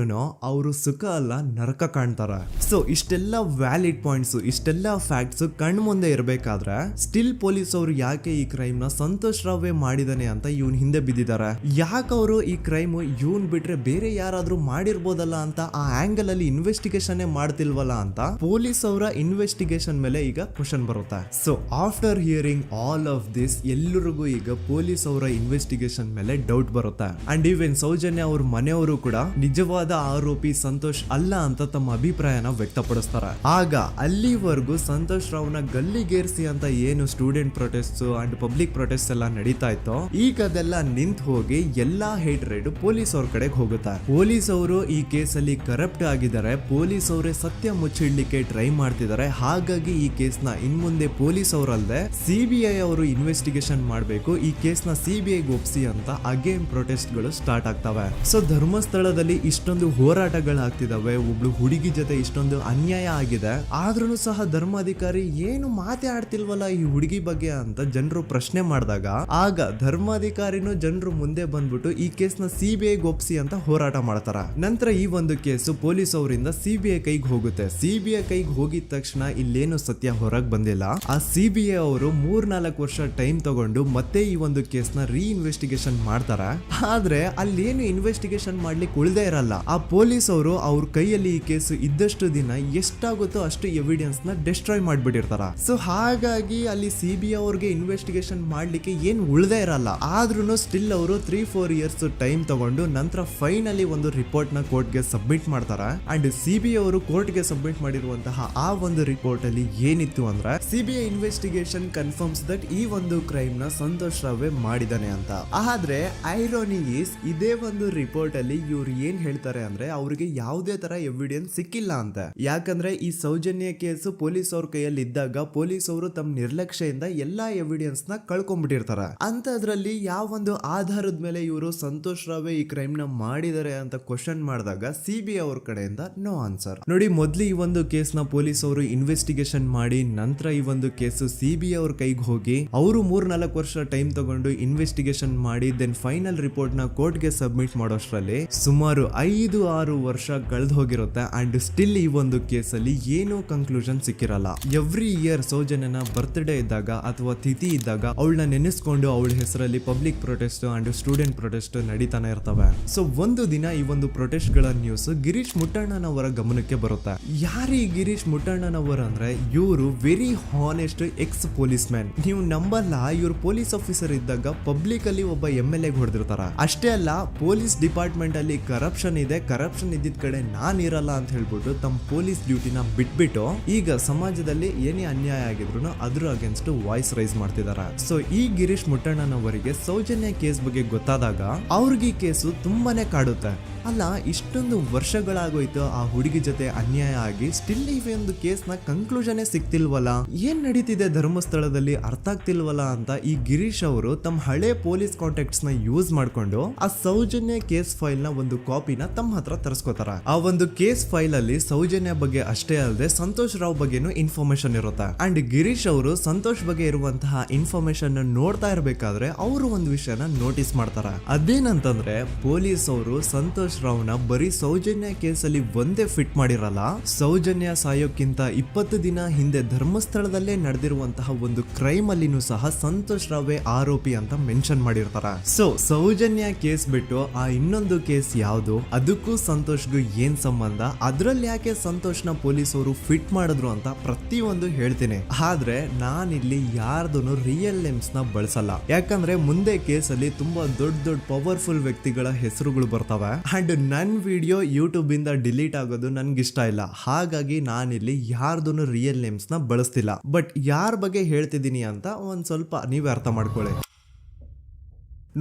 ಅವರು ಸುಖ ಅಲ್ಲ ನರಕ ಕಾಣ್ತಾರ. ಸೊ ಇಷ್ಟೆಲ್ಲ ವ್ಯಾಲಿಡ್ ಪಾಯಿಂಟ್ಸ್, ಇಷ್ಟೆಲ್ಲ ಫ್ಯಾಕ್ಟ್ಸ್ ಕಣ್ ಮುಂದೆ ಇರಬೇಕಾದ್ರೆ ಸ್ಟಿಲ್ ಪೊಲೀಸ್ ಅವರು ಯಾಕೆ ಈ ಕ್ರೈಮ್ ನ ಸಂತೋಷ್ ರಾವೇ ಮಾಡಿದಾನೆ ಅಂತ ಇವನ್ ಹಿಂದೆ ಬಿದ್ದಿದ್ದಾರೆ. ಯಾಕೆ ಅವರು ಈ ಕ್ರೈಮ್ ಇವನ್ ಬಿಟ್ರೆ ಬೇರೆ ಯಾರಾದ್ರೂ ಮಾಡಿರ್ಬೋದಲ್ಲ ಅಂತ ಆ ಆಂಗಲ್ ಅಲ್ಲಿ ಇನ್ವೆಸ್ಟಿಗೇಷನ್ ಮಾಡ್ತಿಲ್ವಲ್ಲ ಅಂತ ಪೊಲೀಸ್ ಅವರ ಇನ್ವೆಸ್ಟಿಗೇಷನ್ ಮೇಲೆ ಈಗ ಕ್ವಶನ್ ಬರುತ್ತೆ. So after hearing all of this, ಎಲ್ಲರಿಗೂ ಈಗ ಪೊಲೀಸ್ ಅವರ ಇನ್ವೆಸ್ಟಿಗೇಷನ್ ಇನ್ವೆಸ್ಟಿಗೇಷನ್ ಮೇಲೆ ಡೌಟ್ ಬರುತ್ತೆ. ಅಂಡ್ ಈವನ್ ಸೌಜನ್ಯ ಅವ್ರ ಮನೆಯವರು ಕೂಡ ನಿಜವಾದ ಆರೋಪಿ ಸಂತೋಷ್ ಅಲ್ಲ ಅಂತ ತಮ್ಮ ಅಭಿಪ್ರಾಯನ ವ್ಯಕ್ತಪಡಿಸ್ತಾರೆ. ಆಗ ಅಲ್ಲಿವರೆಗೂ ಸಂತೋಷ್ ರಾವ್ನ ಗಲ್ಲಿಗೇರಿಸಿ ಅಂತ ಏನು student protest and public protest ಎಲ್ಲ ನಡೀತಾ ಇತ್ತು, ಈಗ ಅದೆಲ್ಲ ನಿಂತು ಹೋಗಿ ಎಲ್ಲಾ ಹೇಟ್ ರೈಡ್ ಪೊಲೀಸ್ ಅವ್ರ ಕಡೆಗೆ ಹೋಗುತ್ತೆ. ಪೊಲೀಸ್ ಅವರು ಈ ಕೇಸಲ್ಲಿ ಕರಪ್ಟ್ ಆಗಿದ್ದಾರೆ, ಪೊಲೀಸ್ ಅವರೇ ಸತ್ಯ ಮುಚ್ಚಿಡ್ಲಿಕ್ಕೆ ಟ್ರೈ ಮಾಡ್ತಿದ್ದಾರೆ. ಹಾಗಾಗಿ ಈ ಕೇಸ್ನ ಇನ್ಮುಂದೆ ಪೊಲೀಸ್ ಅವರಲ್ಲದೆ ಸಿಬಿಐ ಅವರು ಇನ್ವೆಸ್ಟಿಗೇಷನ್ ಮಾಡಬೇಕು, ಈ ಕೇಸ್ನ ಸಿಬಿಐ ಒಪ್ಸಿ ಅಂತ ಅಗೇನ್ ಪ್ರೊಟೆಸ್ಟ್ ಗಳು ಸ್ಟಾರ್ಟ್ ಆಗ್ತವೆ. ಸೊ ಧರ್ಮಸ್ಥಳದಲ್ಲಿ ಇಷ್ಟೊಂದು ಹೋರಾಟಗಳಾಗ್ತಿದಾವೆ, ಒಬ್ಳು ಹುಡುಗಿ ಜೊತೆ ಇಷ್ಟೊಂದು ಅನ್ಯಾಯ ಆಗಿದೆ, ಆದ್ರೂ ಸಹ ಧರ್ಮಾಧಿಕಾರಿ ಏನು ಮಾತೇ ಆಡ್ತಿಲ್ವಲ್ಲ ಈ ಹುಡುಗಿ ಬಗ್ಗೆ ಅಂತ ಜನರು ಪ್ರಶ್ನೆ ಮಾಡಿದಾಗ ಆಗ ಧರ್ಮಾಧಿಕಾರಿನೂ ಜನರು ಮುಂದೆ ಬಂದ್ಬಿಟ್ಟು ಈ ಕೇಸ್ನ ಸಿಬಿಐ ಒಪ್ಸಿ ಅಂತ ಹೋರಾಟ ಮಾಡ್ತಾರ. ನಂತರ ಈ ಒಂದು ಕೇಸು ಪೊಲೀಸ್ ಅವರಿಂದ ಸಿಬಿಐ ಕೈಗೆ ಹೋಗುತ್ತೆ. ಸಿಬಿಐ ಕೈಗೆ ಹೋಗಿದ ತಕ್ಷಣ ಇಲ್ಲೇನು ಸತ್ಯ ಹೊರಗೆ ಬಂದಿಲ್ಲ. ಆ ಸಿಬಿಐ ಅವರು 3-4 ವರ್ಷ ಟೈಮ್ ತಗೊಂಡು ಮತ್ತೆ ಈ ಒಂದು ಕೇಸ್ನ ರೀ ಇನ್ವೆಸ್ಟಿಗೇಷನ್ ಮಾಡ್ತಾರ. ಆದ್ರೆ ಅಲ್ಲೇನು ಇನ್ವೆಸ್ಟಿಗೇಷನ್ ಮಾಡ್ಲಿಕ್ಕೆ ಉಳ್ದೇ ಇರಲ್ಲ. ಆ ಪೊಲೀಸ್ ಅವರು ಅವ್ರ ಕೈಯಲ್ಲಿ ಈ ಕೇಸು ಇದ್ದಷ್ಟು ದಿನ ಎಷ್ಟಾಗುತ್ತೋ ಅಷ್ಟು ಎವಿಡೆನ್ಸ್ ನ ಡಿಸ್ಟ್ರಾಯ್ ಮಾಡ್ಬಿಟ್ಟಿರ್ತಾರ. ಸೊ ಹಾಗಾಗಿ ಅಲ್ಲಿ ಸಿಬಿಐ ಅವ್ರಿಗೆ ಇನ್ವೆಸ್ಟಿಗೇಷನ್ ಮಾಡ್ಲಿಕ್ಕೆ ಏನ್ ಉಳ್ದೇ ಇರಲ್ಲ. ಆದ್ರೂ ಸ್ಟಿಲ್ ಅವರು 3-4 ಇಯರ್ಸ್ ಟೈಮ್ ತಗೊಂಡು ನಂತರ ಫೈನಲಿ ಒಂದು ರಿಪೋರ್ಟ್ ನ ಕೋರ್ಟ್ ಗೆ ಸಬ್ಮಿಟ್ ಮಾಡ್ತಾರ. ಅಂಡ್ ಸಿಬಿಐ ಅವರು ಕೋರ್ಟ್ ಗೆ ಸಬ್ಮಿಟ್ ಮಾಡಿರುವಂತಹ ಆ ಒಂದು ರಿಪೋರ್ಟ್ ಅಲ್ಲಿ ಏನಿತ್ತು ಅಂದ್ರೆ ಸಿಬಿಐ ಇನ್ವೆಸ್ಟಿಗೇಷನ್ ಕನ್ಫರ್ಮ್ಸ್ ದಟ್ ಈ ಒಂದು ಕ್ರೈಮ್ ನ ಸಂತೋಷ್ ರಾವ್ ಮಾಡಿದಾನೆ ಅಂತ. ಆದ್ರೆ ಐರೋನಿ ಈಸ್ ಇದೇ ಒಂದು ರಿಪೋರ್ಟ್ ಅಲ್ಲಿ ಇವ್ರು ಏನ್ ಹೇಳ್ತಾರೆ ಅಂದ್ರೆ ಅವ್ರಿಗೆ ಯಾವುದೇ ತರ ಎವಿಡೆನ್ಸ್ ಸಿಕ್ಕಿಲ್ಲ ಅಂತ. ಯಾಕಂದ್ರೆ ಈ ಸೌಜನ್ಯ ಕೇಸು ಪೊಲೀಸ್ ಅವ್ರ ಕೈಯಲ್ಲಿ ಇದ್ದಾಗ ಪೊಲೀಸ್ ಅವರು ತಮ್ಮ ನಿರ್ಲಕ್ಷ್ಯದಿಂದ ಎಲ್ಲಾ ಎವಿಡೆನ್ಸ್ ನ ಕಳ್ಕೊಂಡ್ಬಿಟ್ಟಿರ್ತಾರ. ಅಂತದ್ರಲ್ಲಿ ಯಾವ ಒಂದು ಆಧಾರದ ಮೇಲೆ ಇವರು ಸಂತೋಷ್ ರಾವ್ ಈ ಕ್ರೈಮ್ ನ ಮಾಡಿದ್ದಾರೆ ಅಂತ ಕ್ವಶನ್ ಮಾಡಿದಾಗ ಸಿಬಿಐ ಅವ್ರ ಕಡೆಯಿಂದ ನೋ ಆನ್ಸರ್. ನೋಡಿ, ಮೊದ್ಲು ಈ ಒಂದು ಕೇಸ್ ನ ಪೊಲೀಸ್ ಅವರು ಇನ್ವೆಸ್ಟಿಗೇಷನ್ ಮಾಡಿ ನಂತರ ಈ ಒಂದು ಕೇಸು ಸಿಬಿಐ ಅವ್ರ ಕೈಗೆ ಹೋಗಿ ಅವರು 3-4 ವರ್ಷ ಟೈಮ್ ತಗೊಂಡು ಇನ್ವೆಸ್ಟಿಗೇಷನ್ ಮಾಡಿ ದೆನ್ ಫೈನಲ್ ರಿಪೋರ್ಟ್ ನ ಕೋರ್ಟ್ ಗೆ ಸಬ್ಮಿಟ್ ಮಾಡೋಷ್ಟ್ರಲ್ಲಿ ಸುಮಾರು 5-6 ವರ್ಷ ಕಳೆದು ಹೋಗಿರುತ್ತೆ. ಅಂಡ್ ಸ್ಟಿಲ್ ಈ ಒಂದು ಕೇಸಲ್ಲಿ ಏನೂ ಕನ್ಕ್ಲೂಷನ್ ಸಿಕ್ಕಿರಲ್ಲ. ಎವ್ರಿ ಇಯರ್ ಸೌಜನ್ಯನ ಬರ್ತ್ಡೇ ಇದ್ದಾಗ ಅಥವಾ ತಿಥಿ ಇದ್ದಾಗ ಅವಳನ್ನ ನೆನೆಸ್ಕೊಂಡು ಅವಳ ಹೆಸರಲ್ಲಿ public protest and student protest ನಡೀತಾನೆ ಇರ್ತವೆ. ಸೊ ಒಂದು ದಿನ ಈ ಒಂದು ಪ್ರೊಟೆಸ್ಟ್ ಗಳ ನ್ಯೂಸ್ ಗಿರೀಶ್ ಮುಟ್ಟಣ್ಣನವರ ಗಮನಕ್ಕೆ ಬರುತ್ತೆ. ಯಾರು ಈ ಗಿರೀಶ್ ಮುಟ್ಟಣ್ಣನವರ ಅಂದ್ರೆ ಇವರು very honest X police man. ನೀವು ನಂಬಲ್ಲ, ಇವ್ರು ಪೊಲೀಸ್ ಆಫೀಸರ್ ಇದ್ದಾಗ ಪಬ್ಲಿಕ್ ಅಲ್ಲಿ ಒಬ್ಬ MLA ಹೊಡೆದಿರ್ತಾರ. ಅಷ್ಟೇ ಅಲ್ಲ, ಪೊಲೀಸ್ ಡಿಪಾರ್ಟ್ಮೆಂಟ್ ಅಲ್ಲಿ ಕರಪ್ಷನ್ ಇದೆ, ಕರಪ್ಷನ್ ಇದ್ದಿದ್ ಕಡೆ ನಾನ್ ಇರಲ್ಲ ಅಂತ ಹೇಳ್ಬಿಟ್ಟು ತಮ್ಮ ಪೊಲೀಸ್ ಡ್ಯೂಟಿನ ಬಿಟ್ಬಿಟ್ಟು ಈಗ ಸಮಾಜದಲ್ಲಿ ಏನೇ ಅನ್ಯಾಯ ಆಗಿದ್ರು ಅದ್ರ ಅಗೇನ್ಸ್ಟ್ ವಾಯ್ಸ್ ರೈಸ್ ಮಾಡ್ತಿದಾರ. ಸೊ ಈ ಗಿರೀಶ್ ಮುಟ್ಟಣ್ಣನವರಿಗೆ ಸೌಜನ್ಯ ಕೇಸ್ ಬಗ್ಗೆ ಗೊತ್ತಾದಾಗ ಅವ್ರಿಗೆ ಈ ಕೇಸು ತುಂಬಾನೇ ಕಾಡುತ್ತೆ. ಅಲ್ಲ, ಇಷ್ಟೊಂದು ವರ್ಷಗಳಾಗೋಯ್ತು ಆ ಹುಡುಗಿ ಜೊತೆ ಅನ್ಯಾಯ ಆಗಿ, ಸ್ಟಿಲ್ ಈ ಒಂದು ಕೇಸ್ ನ ಕನ್ಕ್ಲೂಷನ್ ಸಿಕ್ತಿಲ್ವಲ್ಲ, ಏನ್ ನಡೀತಿದೆ ಧರ್ಮಸ್ಥಳದಲ್ಲಿ ಅರ್ಥ ಆಗ್ತಿಲ್ವಲ್ಲ ಅಂತ ಈ ಗಿರೀಶ್ ಅವರು ತಮ್ಮ ಹಳೆ ಪೊಲೀಸ್ ಕಾಂಟ್ಯಾಕ್ಟ್ಸ್ ನ ಯೂಸ್ ಮಾಡ್ಕೊಂಡು ಆ ಸೌಜನ್ಯ ಕೇಸ್ ಫೈಲ್ ನ ಒಂದು ಕಾಪಿನ ತಮ್ಮ ಹತ್ರ ತರಿಸ್ಕೋತಾರ. ಆ ಒಂದು ಕೇಸ್ ಫೈಲ್ ಅಲ್ಲಿ ಸೌಜನ್ಯ ಬಗ್ಗೆ ಅಷ್ಟೇ ಅಲ್ಲದೆ ಸಂತೋಷ್ ರಾವ್ ಬಗ್ಗೆನೂ ಇನ್ಫಾರ್ಮೇಶನ್ ಇರುತ್ತೆ. ಅಂಡ್ ಗಿರೀಶ್ ಅವರು ಸಂತೋಷ್ ಬಗ್ಗೆ ಇರುವಂತಹ ಇನ್ಫಾರ್ಮೇಶನ್ ನೋಡ್ತಾ ಇರ್ಬೇಕಾದ್ರೆ ಅವರು ಒಂದು ವಿಷಯನ ನೋಟಿಸ್ ಮಾಡ್ತಾರ. ಅದೇನಂತಂದ್ರೆ ಪೊಲೀಸ್ ಅವರು ಸಂತೋಷ್ ರಾವ್ನ ಬರೀ ಸೌಜನ್ಯ ಕೇಸಲ್ಲಿ ಒಂದೇ ಫಿಟ್ ಮಾಡಿರಲ್ಲ, ಸೌಜನ್ಯ ಸಾಯೋಕ್ಕಿಂತ 20 ದಿನ ಹಿಂದೆ ಧರ್ಮಸ್ಥಳದಲ್ಲೇ ನಡೆದಿರುವಂತಹ ಒಂದು ಕ್ರೈಮ್ ಅಲ್ಲಿನೂ ಸಹ ಸಂತೋಷ್ ರಾವ್ ಆರೋಪಿ ಅಂತ ಮೆನ್ಷನ್ ಮಾಡಿರ್ತಾರ. ಸೊ ಸೌಜನ್ಯ ಕೇಸ್ ಬಿಟ್ಟು ಆ ಇನ್ನೊಂದು ಕೇಸ್ ಯಾವುದು, ಅದಕ್ಕೂ ಸಂತೋಷ್ಗೂ ಏನ್ ಸಂಬಂಧ, ಅದ್ರಲ್ಲಿ ಯಾಕೆ ಸಂತೋಷ್ನ ಪೊಲೀಸ್ ಅವರು ಫಿಟ್ ಮಾಡಿದ್ರು ಅಂತ ಪ್ರತಿಯೊಂದು ಹೇಳ್ತೀನಿ. ಆದ್ರೆ ನಾನಿಲ್ಲಿ ಯಾರ್ದು ರಿಯಲ್ ನೇಮ್ಸ್ ನ ಬಳಸಲ್ಲ. ಯಾಕಂದ್ರೆ ಮುಂದೆ ಕೇಸಲ್ಲಿ ತುಂಬಾ ದೊಡ್ಡ ಪವರ್ಫುಲ್ ವ್ಯಕ್ತಿಗಳ ಹೆಸರುಗಳು ಬರ್ತವೆ. ಅಂಡ್ ನನ್ ವಿಡಿಯೋ ಯೂಟ್ಯೂಬ್ ಇಂದ ಡಿಲೀಟ್ ಆಗೋದು ನನ್ಗೆ ಇಷ್ಟ ಇಲ್ಲ. ಹಾಗಾಗಿ ನಾನಿಲ್ಲಿ ಯಾರ್ದು ರಿಯಲ್ ನೇಮ್ಸ್ ನ ಬಳಸ್ತಿಲ್ಲ. ಬಟ್ ಯಾರ ಬಗ್ಗೆ ಹೇಳ್ತಿದ್ದೀನಿ ಅಂತ ಒಂದ್ ಸ್ವಲ್ಪ ನೀವೇ ಅರ್ಥ ಮಾಡ್ಕೊಳ್ಳಿ.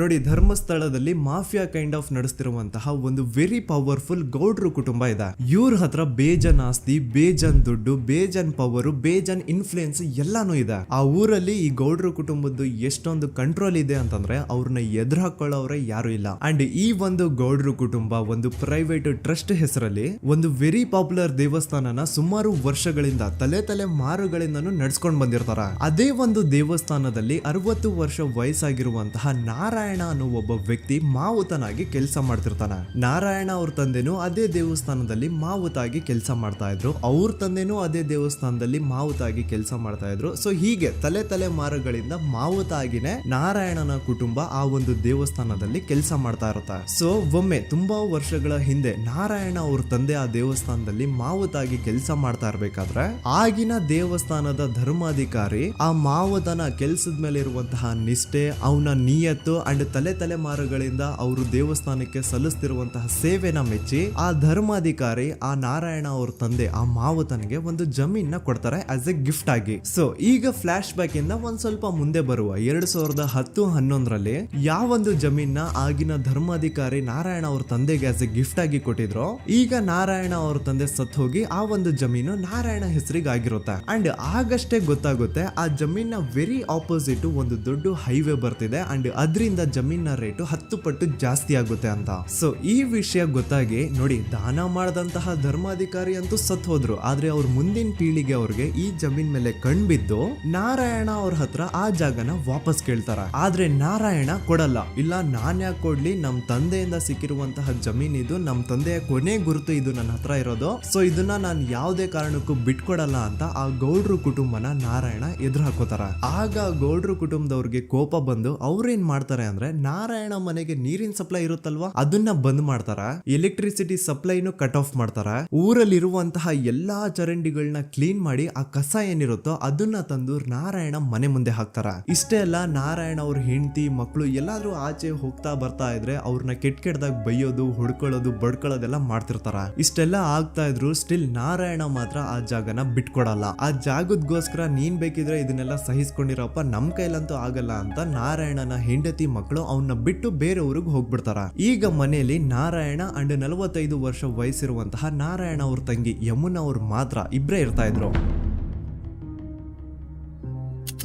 ನೋಡಿ, ಧರ್ಮಸ್ಥಳದಲ್ಲಿ ಮಾಫಿಯಾ ಕೈಂಡ್ ಆಫ್ ನಡೆಸ್ತಿರುವಂತಹ ಒಂದು ವೆರಿ ಪವರ್ಫುಲ್ ಗೌಡ್ರು ಕುಟುಂಬ ಇದೆ. ಇವ್ರ ಹತ್ರ ಬೇಜನ್ ಆಸ್ತಿ, ಬೇಜನ್ ದುಡ್ಡು, ಬೇಜನ್ ಪವರ್, ಬೇಜನ್ ಇನ್ಫ್ಲೂಯೆನ್ಸ್ ಎಲ್ಲಾನು ಇದೆ. ಆ ಊರಲ್ಲಿ ಈ ಗೌಡ್ರು ಕುಟುಂಬದ್ದು ಎಷ್ಟೊಂದು ಕಂಟ್ರೋಲ್ ಇದೆ ಅಂತಂದ್ರೆ ಅವ್ರನ್ನ ಎದುರು ಹಾಕೊಳ್ಳೋರೆ ಯಾರು ಇಲ್ಲ. ಅಂಡ್ ಈ ಒಂದು ಗೌಡ್ರು ಕುಟುಂಬ ಒಂದು ಪ್ರೈವೇಟ್ ಟ್ರಸ್ಟ್ ಹೆಸರಲ್ಲಿ ಒಂದು ವೆರಿ ಪಾಪ್ಯುಲರ್ ದೇವಸ್ಥಾನನ ಸುಮಾರು ವರ್ಷಗಳಿಂದ ತಲೆ ಮಾರುಗಳಿಂದನೂ ನಡ್ಸ್ಕೊಂಡ್ ಬಂದಿರ್ತಾರ. ಅದೇ ಒಂದು ದೇವಸ್ಥಾನದಲ್ಲಿ 60 ವರ್ಷ ವಯಸ್ಸಾಗಿರುವಂತಹ ನಾರಾಯಣ ಅನ್ನೋ ಒಬ್ಬ ವ್ಯಕ್ತಿ ಮಾವುತನಾಗಿ ಕೆಲಸ ಮಾಡ್ತಿರ್ತಾನೆ. ನಾರಾಯಣ ಅವ್ರ ತಂದೆನೂ ಅದೇ ದೇವಸ್ಥಾನದಲ್ಲಿ ಮಾವುತಾಗಿ ಕೆಲಸ ಮಾಡ್ತಾ ಇದ್ರು, ಅವ್ರ ತಂದೆನೂ ಅದೇ ದೇವಸ್ಥಾನದಲ್ಲಿ ಮಾವುತಾಗಿ ಕೆಲಸ ಮಾಡ್ತಾ ಇದ್ರು. ಸೊ ಹೀಗೆ ತಲೆ ಮಾರುಗಳಿಂದ ಮಾವುತಾಗಿನೇ ನಾರಾಯಣನ ಕುಟುಂಬ ಆ ಒಂದು ದೇವಸ್ಥಾನದಲ್ಲಿ ಕೆಲಸ ಮಾಡ್ತಾ ಇರುತ್ತೆ. ಸೊ ಒಮ್ಮೆ ತುಂಬಾ ವರ್ಷಗಳ ಹಿಂದೆ ನಾರಾಯಣ ಅವ್ರ ತಂದೆ ಆ ದೇವಸ್ಥಾನದಲ್ಲಿ ಮಾವುತಾಗಿ ಕೆಲಸ ಮಾಡ್ತಾ ಇರ್ಬೇಕಾದ್ರೆ ಆಗಿನ ದೇವಸ್ಥಾನದ ಧರ್ಮಾಧಿಕಾರಿ ಆ ಮಾವುತನ ಕೆಲ್ಸದ ಮೇಲೆ ಇರುವಂತಹ ನಿಷ್ಠೆ, ಅವನ ನಿಯತ್ತು ಅಂಡ್ ತಲೆಮಾರುಗಳಿಂದ ಅವರು ದೇವಸ್ಥಾನಕ್ಕೆ ಸಲ್ಲಿಸ್ತಿರುವಂತಹ ಸೇವೆನ ಮೆಚ್ಚಿ ಆ ಧರ್ಮಾಧಿಕಾರಿ ಆ ನಾರಾಯಣ ಅವ್ರ ತಂದೆ ಆ ಮಾವುತನಿಗೆ ಒಂದು ಜಮೀನ್ ಕೊಡ್ತಾರೆ ಆಸ್ ಎ ಗಿಫ್ಟ್ ಆಗಿ. ಸೊ ಈಗ ಫ್ಲಾಶ್ ಬ್ಯಾಕ್ ಇಂದ ಒಂದ್ ಸ್ವಲ್ಪ ಮುಂದೆ ಬರುವ 2010-11ರಲ್ಲಿ ಯಾವೊಂದು ಜಮೀನ ಆಗಿನ ಧರ್ಮಾಧಿಕಾರಿ ನಾರಾಯಣ ಅವ್ರ ತಂದೆಗೆ ಆಸ್ ಎ ಗಿಫ್ಟ್ ಆಗಿ ಕೊಟ್ಟಿದ್ರು, ಈಗ ನಾರಾಯಣ ಅವ್ರ ತಂದೆ ಸತ್ ಹೋಗಿ ಆ ಒಂದು ಜಮೀನು ನಾರಾಯಣ ಹೆಸರಿಗೆ ಆಗಿರುತ್ತೆ. ಅಂಡ್ ಆಗಷ್ಟೇ ಗೊತ್ತಾಗುತ್ತೆ ಆ ಜಮೀನ ವೆರಿ ಆಪೋಸಿಟ್ ಒಂದು ದೊಡ್ಡ ಹೈವೇ ಬರ್ತಿದೆ ಅಂಡ್ ಅದರಿಂದ ಜಮೀನ ರೇಟು 10 ಪಟ್ಟು ಜಾಸ್ತಿ ಆಗುತ್ತೆ ಅಂತ. ಸೊ ಈ ವಿಷಯ ಗೊತ್ತಾಗಿ ನೋಡಿ ದಾನ ಮಾಡದಂತಹ ಧರ್ಮಾಧಿಕಾರಿ ಅಂತೂ ಸತ್ ಹೋದ್ರು, ಆದ್ರೆ ಅವ್ರ ಮುಂದಿನ ಪೀಳಿಗೆ ಅವ್ರಿಗೆ ಈ ಜಮೀನ್ ಮೇಲೆ ಕಣ್ಬಿದ್ದು ನಾರಾಯಣ ಅವ್ರ ಹತ್ರ ಆ ಜಾಗನ ವಾಪಸ್ ಕೇಳ್ತಾರ. ಆದ್ರೆ ನಾರಾಯಣ ಕೊಡಲ್ಲ. ಇಲ್ಲ ನಾನ್ ಯಾಕೆ ಕೊಡ್ಲಿ, ನಮ್ ತಂದೆಯಿಂದ ಸಿಕ್ಕಿರುವಂತಹ ಜಮೀನ್ ಇದು, ನಮ್ ತಂದೆಯ ಕೊನೆ ಗುರುತು ಇದು ನನ್ನ ಹತ್ರ ಇರೋದು, ಸೊ ಇದನ್ನ ನಾನು ಯಾವುದೇ ಕಾರಣಕ್ಕೂ ಬಿಟ್ಕೊಡಲ್ಲ ಅಂತ ಆ ಗೌಡ್ರು ಕುಟುಂಬನ ನಾರಾಯಣ ಎದುರು ಹಾಕೋತಾರ. ಆಗ ಗೌಡ್ರು ಕುಟುಂಬದವ್ರಿಗೆ ಕೋಪ ಬಂದು ಅವ್ರೇನ್ ಮಾಡ್ತಾರೆ ಅಂದ್ರೆ ನಾರಾಯಣ ಮನೆಗೆ ನೀರಿನ ಸಪ್ಲೈ ಇರುತ್ತಲ್ವಾ ಅದನ್ನ ಬಂದ್ ಮಾಡ್ತಾರ, ಎಲೆಕ್ಟ್ರಿಸಿಟಿ ಸಪ್ಲೈನು ಕಟ್ ಆಫ್ ಮಾಡ್ತಾರ, ಊರಲ್ಲಿರುವಂತಹ ಎಲ್ಲಾ ಚರಂಡಿಗಳನ್ನ ಕ್ಲೀನ್ ಮಾಡಿ ಆ ಕಸ ಏನಿರುತ್ತೋ ಅದನ್ನ ತಂದು ನಾರಾಯಣ ಮನೆ ಮುಂದೆ ಹಾಕ್ತಾರ. ಇಷ್ಟೇ ಅಲ್ಲ, ನಾರಾಯಣ ಅವ್ರ ಹೆಂಡತಿ ಮಕ್ಕಳು ಎಲ್ಲಾದ್ರೂ ಆಚೆ ಹೋಗ್ತಾ ಬರ್ತಾ ಇದ್ರೆ ಅವ್ರನ್ನ ಕೆಟ್ಟದಾಗ ಬೈಯೋದು, ಹೊಡ್ಕೊಳ್ಳೋದು, ಬಡ್ಕೊಳ್ಳೋದೆಲ್ಲ ಮಾಡ್ತಿರ್ತಾರ. ಇಷ್ಟೆಲ್ಲ ಆಗ್ತಾ ಇದ್ರು ಸ್ಟಿಲ್ ನಾರಾಯಣ ಮಾತ್ರ ಆ ಜಾಗನ ಬಿಟ್ಕೊಡಲ್ಲ. ಆ ಜಾಗದ್ಗೋಸ್ಕರ ನೀನ್ ಬೇಕಿದ್ರೆ ಇದನ್ನೆಲ್ಲ ಸಹಿಸ್ಕೊಂಡಿರಪ್ಪ, ನಮ್ ಕೈಲಂತೂ ಆಗಲ್ಲ ಅಂತ ನಾರಾಯಣನ ಹೆಂಡತಿ ಮಕ್ಕಳು ಅವನ್ನ ಬಿಟ್ಟು ಬೇರೆ ಊರಿಗೆ ಹೋಗ್ಬಿಡ್ತಾರ. ಈಗ ಮನೆಯಲ್ಲಿ ನಾರಾಯಣ ಅಂಡ್ 45 ವರ್ಷ ವಯಸ್ಸಿರುವಂತಹ ನಾರಾಯಣ ಅವ್ರ ತಂಗಿ ಯಮುನಾ ಅವ್ರು ಮಾತ್ರ ಇಬ್ರೇ ಇರ್ತಾ ಇದ್ರು.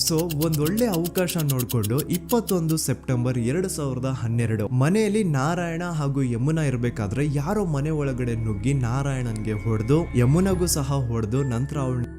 ಸೊ ಒಂದೊಳ್ಳೆ ಅವಕಾಶ ನೋಡ್ಕೊಂಡು 21 ಸೆಪ್ಟೆಂಬರ್ 2012 ಮನೆಯಲ್ಲಿ ನಾರಾಯಣ ಹಾಗೂ ಯಮುನಾ ಇರ್ಬೇಕಾದ್ರೆ ಯಾರೋ ಮನೆ ಒಳಗಡೆ ನುಗ್ಗಿ ನಾರಾಯಣನ್ಗೆ ಹೊಡೆದು ಯಮುನಾಗೂ ಸಹ ಹೊಡೆದು ನಂತರ ಅವಳು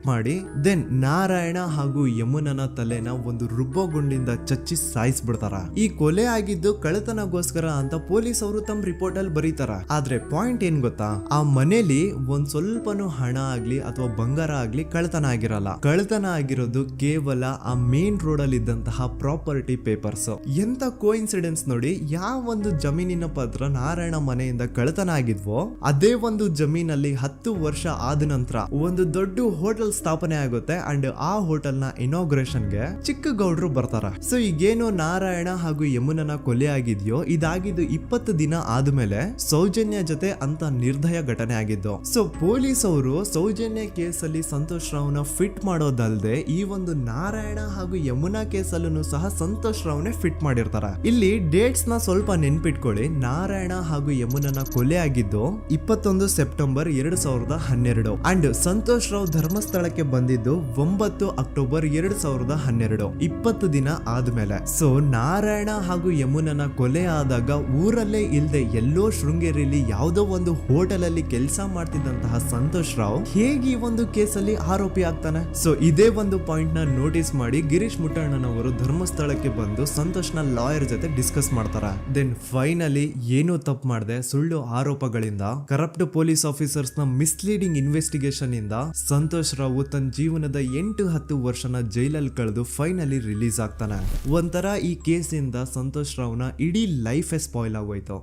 ಮಾಡಿ ದೆನ್ ನಾರಾಯಣ ಹಾಗೂ ಯಮುನನ ತಲೆನ ಒಂದು ರುಬ್ಬೋ ಗುಂಡಿಂದ ಚಚ್ಚಿ ಸಾಯಿಸ್ಬಿಡ್ತಾರ. ಈ ಕೊಲೆ ಆಗಿದ್ದು ಕಳ್ಳತನಗೋಸ್ಕರ ಅಂತ ಪೊಲೀಸ್ ಅವರು ತಮ್ಮ ರಿಪೋರ್ಟ್ ಅಲ್ಲಿ ಬರೀತಾರ. ಆದ್ರೆ ಪಾಯಿಂಟ್ ಏನ್ ಗೊತ್ತಾ, ಆ ಮನೇಲಿ ಒಂದ್ ಸ್ವಲ್ಪನೂ ಹಣ ಆಗ್ಲಿ ಅಥವಾ ಬಂಗಾರ ಆಗ್ಲಿ ಕಳ್ಳತನ ಆಗಿರಲ್ಲ. ಕಳ್ಳತನ ಆಗಿರೋದು ಕೇವಲ ಆ ಮೇನ್ ರೋಡ್ ಅಲ್ಲಿ ಇದ್ದಂತಹ ಪ್ರಾಪರ್ಟಿ ಪೇಪರ್ಸ್. ಎಂತ ಕೋಇನ್ಸಿಡೆನ್ಸ್ ನೋಡಿ, ಯಾವ ಒಂದು ಜಮೀನಿನ ಪತ್ರ ನಾರಾಯಣ ಮನೆಯಿಂದ ಕಳ್ಳತನ ಆಗಿದ್ವೋ ಅದೇ ಒಂದು ಜಮೀನಲ್ಲಿ 10 ವರ್ಷ ಆದ ನಂತರ ಒಂದು ದೊಡ್ಡ ಹೋಟೆಲ್ ಸ್ಥಾಪನೆ ಆಗುತ್ತೆ ಅಂಡ್ ಆ ಹೋಟೆಲ್ ನ ಇನಾಗ್ರೇಷನ್ ಗೆ ಚಿಕ್ಕ ಗೌಡ್ರು ಬರ್ತಾರ. ಸೊ ಈಗೇನು ನಾರಾಯಣ ಹಾಗೂ ಯಮುನನ ಕೊಲೆ ಆಗಿದ್ಯೋ ಇದಾಗಿದ್ದು 20 ದಿನ ಆದ್ಮೇಲೆ ಸೌಜನ್ಯ ಜೊತೆ ಅಂತ ನಿರ್ದಯ ಘಟನೆ ಆಗಿದ್ದು. ಸೊ ಪೊಲೀಸ್ ಅವರು ಸೌಜನ್ಯ ಕೇಸಲ್ಲಿ ಸಂತೋಷ್ ರಾವ್ನ ಫಿಟ್ ಮಾಡೋದಲ್ದೆ ಈ ಒಂದು ನಾರಾಯಣ ಹಾಗೂ ಯಮುನಾ ಕೇಸಲ್ಲೂ ಸಹ ಸಂತೋಷ್ ರಾವ್ನೆ ಫಿಟ್ ಮಾಡಿರ್ತಾರ. ಇಲ್ಲಿ ಡೇಟ್ಸ್ ನ ಸ್ವಲ್ಪ ನೆನ್ಪಿಟ್ಕೊಳ್ಳಿ. ನಾರಾಯಣ ಹಾಗೂ ಯಮುನನ ಕೊಲೆ ಆಗಿದ್ದು 21 ಸೆಪ್ಟೆಂಬರ್ 2012 ಅಂಡ್ ಸಂತೋಷ್ ರಾವ್ ಧರ್ಮಸ್ಥಳ ಬಂದಿದ್ದು 9 ಅಕ್ಟೋಬರ್ 2012, 20 ದಿನ ಆದ್ಮೇಲೆ. ಸೊ ನಾರಾಯಣ ಹಾಗೂ ಯಮುನನ ಕೊಲೆ ಆದಾಗ ಊರಲ್ಲೇ ಇಲ್ದೆ ಎಲ್ಲೋ ಶೃಂಗೇರಿಯಲ್ಲಿ ಯಾವುದೋ ಒಂದು ಹೋಟೆಲ್ ಅಲ್ಲಿ ಕೆಲಸ ಮಾಡ್ತಿದ್ದಂತಹ ಸಂತೋಷ್ ರಾವ್ ಹೇಗೆ ಈ ಒಂದು ಕೇಸಲ್ಲಿ ಆರೋಪಿ ಆಗ್ತಾನೆ? ಸೊ ಇದೇ ಒಂದು ಪಾಯಿಂಟ್ ನ ನೋಟಿಸ್ ಮಾಡಿ ಗಿರೀಶ್ ಮುಟ್ಟಣ್ಣನವರು ಧರ್ಮಸ್ಥಳಕ್ಕೆ ಬಂದು ಸಂತೋಷ್ ನ ಲಾಯರ್ ಜೊತೆ ಡಿಸ್ಕಸ್ ಮಾಡ್ತಾರ. ದೆನ್ ಫೈನಲಿ ಏನೋ ತಪ್ಪು ಮಾಡದೆ ಸುಳ್ಳು ಆರೋಪಗಳಿಂದ ಕರಪ್ಟ್ ಪೊಲೀಸ್ ಆಫೀಸರ್ಸ್ ನ ಮಿಸ್ಲೀಡಿಂಗ್ ಇನ್ವೆಸ್ಟಿಗೇಷನ್ ಇಂದ ಸಂತೋಷ್ ರಾವ್ ತನ್ನ ಜೀವನದ 8-10 ವರ್ಷನ ಜೈಲಲ್ಲಿ ಕಳೆದು ಫೈನಲಿ ರಿಲೀಸ್ ಆಗ್ತಾನೆ. ಒಂಥರ ಈ ಕೇಸಿಂದ ಸಂತೋಷ್ ರಾವ್ನ ಇಡೀ ಲೈಫ್ ಸ್ಪಾಯ್ಲ್ ಆಗೋಯ್ತು.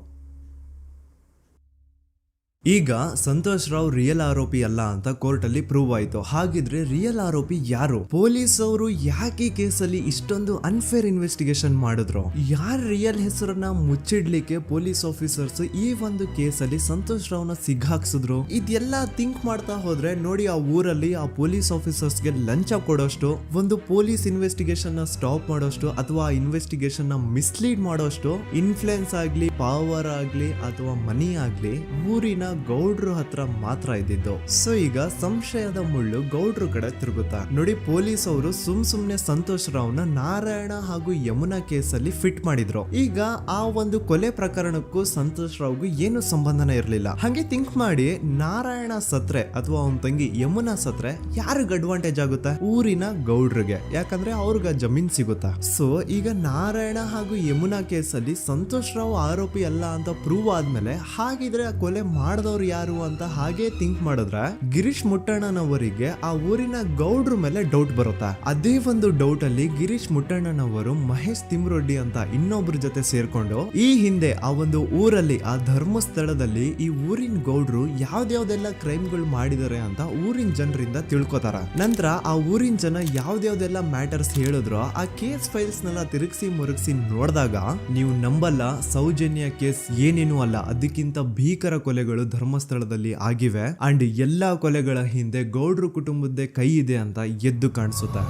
ಈಗ ಸಂತೋಷ್ ರಾವ್ ರಿಯಲ್ ಆರೋಪಿ ಅಲ್ಲ ಅಂತ ಕೋರ್ಟ್ ಅಲ್ಲಿ ಪ್ರೂವ್ ಆಯ್ತು. ಹಾಗಿದ್ರೆ ರಿಯಲ್ ಆರೋಪಿ ಯಾರು? ಪೊಲೀಸ್ ಅವರು ಯಾಕೆ ಕೇಸಲ್ಲಿ ಇಷ್ಟೊಂದು ಅನ್ಫೇರ್ ಇನ್ವೆಸ್ಟಿಗೇಷನ್ ಮಾಡಿದ್ರು? ಯಾರ ರಿಯಲ್ ಹೆಸರನ್ನ ಮುಚ್ಚಿಡ್ಲಿಕ್ಕೆ ಪೊಲೀಸ್ ಆಫೀಸರ್ಸ್ ಈ ಒಂದು ಕೇಸಲ್ಲಿ ಸಂತೋಷ್ ರಾವ್ನ ಸಿಗ್ಹಾಕ್ಸಿದ್ರು? ಇದೆಲ್ಲ ಥಿಂಕ್ ಮಾಡ್ತಾ ಹೋದ್ರೆ ನೋಡಿ ಆ ಊರಲ್ಲಿ ಆ ಪೊಲೀಸ್ ಆಫೀಸರ್ಸ್ಗೆ ಲಂಚ ಕೊಡೋಷ್ಟು, ಒಂದು ಪೊಲೀಸ್ ಇನ್ವೆಸ್ಟಿಗೇಷನ್ ನ ಸ್ಟಾಪ್ ಮಾಡೋಷ್ಟು ಅಥವಾ ಇನ್ವೆಸ್ಟಿಗೇಷನ್ ನ ಮಿಸ್ಲೀಡ್ ಮಾಡೋಷ್ಟು ಇನ್ಫ್ಲುಯೆನ್ಸ್ ಆಗ್ಲಿ, ಪವರ್ ಆಗ್ಲಿ ಅಥವಾ ಮನಿ ಆಗ್ಲಿ ಊರಿನ ಗೌಡ್ರು ಹತ್ರ ಮಾತ್ರ ಇದ್ದಿದ್ದು. ಸೊ ಈಗ ಸಂಶಯದ ಮುಳ್ಳು ಗೌಡ್ರು ಕಡೆ ತಿರುಗುತ್ತಾ ನೋಡಿ. ಪೊಲೀಸ್ ಅವರು ಸುಮ್ನೆ ಸಂತೋಷ್ ರಾವ್ನ ನಾರಾಯಣ ಹಾಗೂ ಯಮುನಾ ಕೇಸಲ್ಲಿ ಫಿಟ್ ಮಾಡಿದ್ರು. ಈಗ ಆ ಒಂದು ಕೊಲೆ ಪ್ರಕರಣಕ್ಕೂ ಸಂತೋಷ್ ರಾವ್ಗೂ ಏನು ಸಂಬಂಧನೇ ಇರಲಿಲ್ಲ. ಹಂಗೆ ಥಿಂಕ್ ಮಾಡಿ ನಾರಾಯಣ ಸತ್ರೆ ಅಥವಾ ಅವನ ತಂಗಿ ಯಮುನಾ ಸತ್ರೆ ಯಾರಿಗ ಅಡ್ವಾಂಟೇಜ್ ಆಗುತ್ತೆ? ಊರಿನ ಗೌಡ್ರಿಗೆ, ಯಾಕಂದ್ರೆ ಅವ್ರಿಗೆ ಜಮೀನ್ ಸಿಗುತ್ತಾ. ಸೊ ಈಗ ನಾರಾಯಣ ಹಾಗೂ ಯಮುನಾ ಕೇಸಲ್ಲಿ ಸಂತೋಷ್ ರಾವ್ ಆರೋಪಿ ಅಲ್ಲ ಅಂತ ಪ್ರೂವ್ ಆದ್ಮೇಲೆ ಹಾಗಿದ್ರೆ ಆ ಕೊಲೆ ಮಾಡ್ದವ್ರು ಯಾರು ಅಂತ ಹಾಗೆ ಥಿಂಕ್ ಮಾಡಿದ್ರೆ ಗಿರೀಶ್ ಮುಟ್ಟಣ್ಣನವರಿಗೆ ಆ ಊರಿನ ಗೌಡ್ರ ಮೇಲೆ ಡೌಟ್ ಬರುತ್ತೆ. ಅದೇ ಒಂದು ಡೌಟ್ ಅಲ್ಲಿ ಗಿರೀಶ್ ಮುಟ್ಟಣ್ಣನವರು ಮಹೇಶ್ ತಿಮ್ರೊಡ್ಡಿ ಅಂತ ಇನ್ನೊಬ್ರ ಜೊತೆ ಸೇರ್ಕೊಂಡು ಈ ಹಿಂದೆ ಆ ಒಂದು ಊರಲ್ಲಿ ಆ ಧರ್ಮಸ್ಥಳದಲ್ಲಿ ಈ ಊರಿನ ಗೌಡ್ರು ಯಾವ್ದ್ಯಾವ್ದೆಲ್ಲ ಕ್ರೈಮ್ಗಳು ಮಾಡಿದಾರೆ ಅಂತ ಊರಿನ ಜನರಿಂದ ತಿಳ್ಕೊತಾರ. ನಂತರ ಆ ಊರಿನ ಜನ ಯಾವ್ದ್ಯಾವ್ದೆಲ್ಲ ಮ್ಯಾಟರ್ಸ್ ಹೇಳಿದ್ರು ಆ ಕೇಸ್ ಫೈಲ್ಸ್ ನೆಲ್ಲ ತಿರುಗಿಸಿ ಮುರುಗಿಸಿ ನೋಡಿದಾಗ ನೀವು ನಂಬಲ್ಲ, ಸೌಜನ್ಯ ಕೇಸ್ ಏನೇನು ಅಲ್ಲ, ಅದಕ್ಕಿಂತ ಭೀಕರ ಕೊಲೆಗಳು ಧರ್ಮಸ್ಥಳದಲ್ಲಿ ಆಗಿವೆ ಅಂಡ್ ಎಲ್ಲಾ ಕೊಲೆಗಳ ಹಿಂದೆ ಗೌಡ್ರು ಕುಟುಂಬದ್ದೇ ಕೈ ಇದೆ ಅಂತ ಎದ್ದು ಕಾಣಿಸುತ್ತೆ.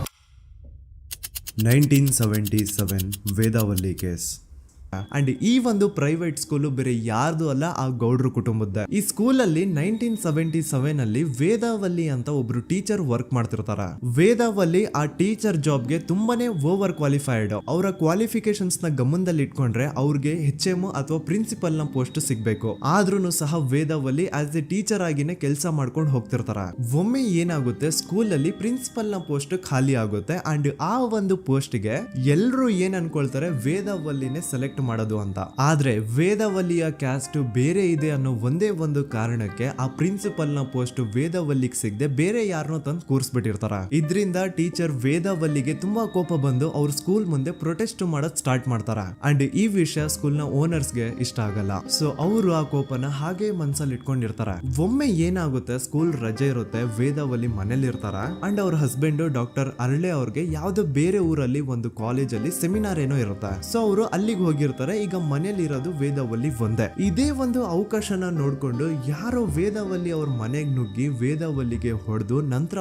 1977 ವೇದಾವಲ್ಲಿ ಕೇಸ್. ಅಂಡ್ ಈ ಒಂದು ಪ್ರೈವೇಟ್ ಸ್ಕೂಲು ಬೇರೆ ಯಾರ್ದು ಅಲ್ಲ, ಆ ಗೌಡ್ರು ಕುಟುಂಬದ್ದೇ. ಈ ಸ್ಕೂಲಲ್ಲಿ 1977 ಅಲ್ಲಿ ವೇದಾವಲ್ಲಿ ಅಂತ ಒಬ್ರು ಟೀಚರ್ ವರ್ಕ್ ಮಾಡ್ತಿರ್ತಾರ. ವೇದಾವಲ್ಲಿ ಆ ಟೀಚರ್ ಜಾಬ್ಗೆ ತುಂಬಾನೇ ಓವರ್ ಕ್ವಾಲಿಫೈಡ್. ಅವರ ಕ್ವಾಲಿಫಿಕೇಶನ್ಸ್ ನ ಗಮನದಲ್ಲಿ ಇಟ್ಕೊಂಡ್ರೆ ಅವ್ರಿಗೆ HM ಅಥವಾ ಪ್ರಿನ್ಸಿಪಲ್ ನ ಪೋಸ್ಟ್ ಸಿಗ್ಬೇಕು. ಆದ್ರೂ ಸಹ ವೇದಾವಲ್ಲಿ ಆಸ್ ಎ ಟೀಚರ್ ಆಗಿನೇ ಕೆಲಸ ಮಾಡ್ಕೊಂಡು ಹೋಗ್ತಿರ್ತಾರ. ಒಮ್ಮೆ ಏನಾಗುತ್ತೆ, ಸ್ಕೂಲ್ ಅಲ್ಲಿ ಪ್ರಿನ್ಸಿಪಲ್ ನ ಪೋಸ್ಟ್ ಖಾಲಿ ಆಗುತ್ತೆ ಅಂಡ್ ಆ ಒಂದು ಪೋಸ್ಟ್ ಗೆ ಎಲ್ರು ಏನ್ ಅನ್ಕೊಳ್ತಾರೆ, ವೇದಾವಲ್ಲಿನೇ ಸೆಲೆಕ್ಟ್ ಮಾಡೋದು ಅಂತ. ಆದ್ರೆ ವೇದಾವಲ್ಲಿಯ ಕ್ಯಾಸ್ಟ್ ಬೇರೆ ಇದೆ ಅನ್ನೋ ಒಂದೇ ಒಂದು ಕಾರಣಕ್ಕೆ ಆ ಪ್ರಿನ್ಸಿಪಲ್ ನ ಪೋಸ್ಟ್ ವೇದಾವಲ್ಲಿಗೆ ಸಿಗದೆ ಬೇರೆ ಯಾರನ್ನೋ ತಂದು ಕೂರಿಸ್ಬಿಟ್ಟಿರ್ತಾರ. ಇದರಿಂದ ಟೀಚರ್ ವೇದಾವಲ್ಲಿಗೆ ತುಂಬಾ ಕೋಪ ಬಂದು ಅವ್ರ ಸ್ಕೂಲ್ ಮುಂದೆ ಪ್ರೊಟೆಸ್ಟ್ ಮಾಡೋದ್ ಸ್ಟಾರ್ಟ್ ಮಾಡ್ತಾರ. ಅಂಡ್ ಈ ವಿಷಯ ಸ್ಕೂಲ್ ನ ಓನರ್ಸ್ ಗೆ ಇಷ್ಟ ಆಗಲ್ಲ. ಸೊ ಅವರು ಆ ಕೋಪನ ಹಾಗೆ ಮನ್ಸಲ್ಲಿ ಇಟ್ಕೊಂಡಿರ್ತಾರ. ಒಮ್ಮೆ ಏನಾಗುತ್ತೆ, ಸ್ಕೂಲ್ ರಜೆ ಇರುತ್ತೆ, ವೇದಾವಲ್ಲಿ ಮನೇಲಿ ಇರ್ತಾರ ಅಂಡ್ ಅವ್ರ ಹಸ್ಬೆಂಡ್ ಡಾಕ್ಟರ್ ಅರಳೆ ಅವ್ರಿಗೆ ಯಾವ್ದೋ ಬೇರೆ ಊರಲ್ಲಿ ಒಂದು ಕಾಲೇಜ್ ಅಲ್ಲಿ ಸೆಮಿನಾರ್ ಏನೋ ಇರುತ್ತೆ. ಸೊ ಅವರು ಅಲ್ಲಿಗೆ ಹೋಗಿರ್ತಾರೆ. ಈಗ ಮನೇಲಿ ಇರೋದು ವೇದಾವಲ್ಲಿ ಒಂದೇ. ಇದೇ ಒಂದು ಅವಕಾಶನ ನೋಡ್ಕೊಂಡು ಯಾರೋ ವೇದಾವಲ್ಲಿ ಅವ್ರ ಮನೆಗೆ ನುಗ್ಗಿ ವೇದಾವಲ್ಲಿಗೆ ಹೊಡೆದು ನಂತರ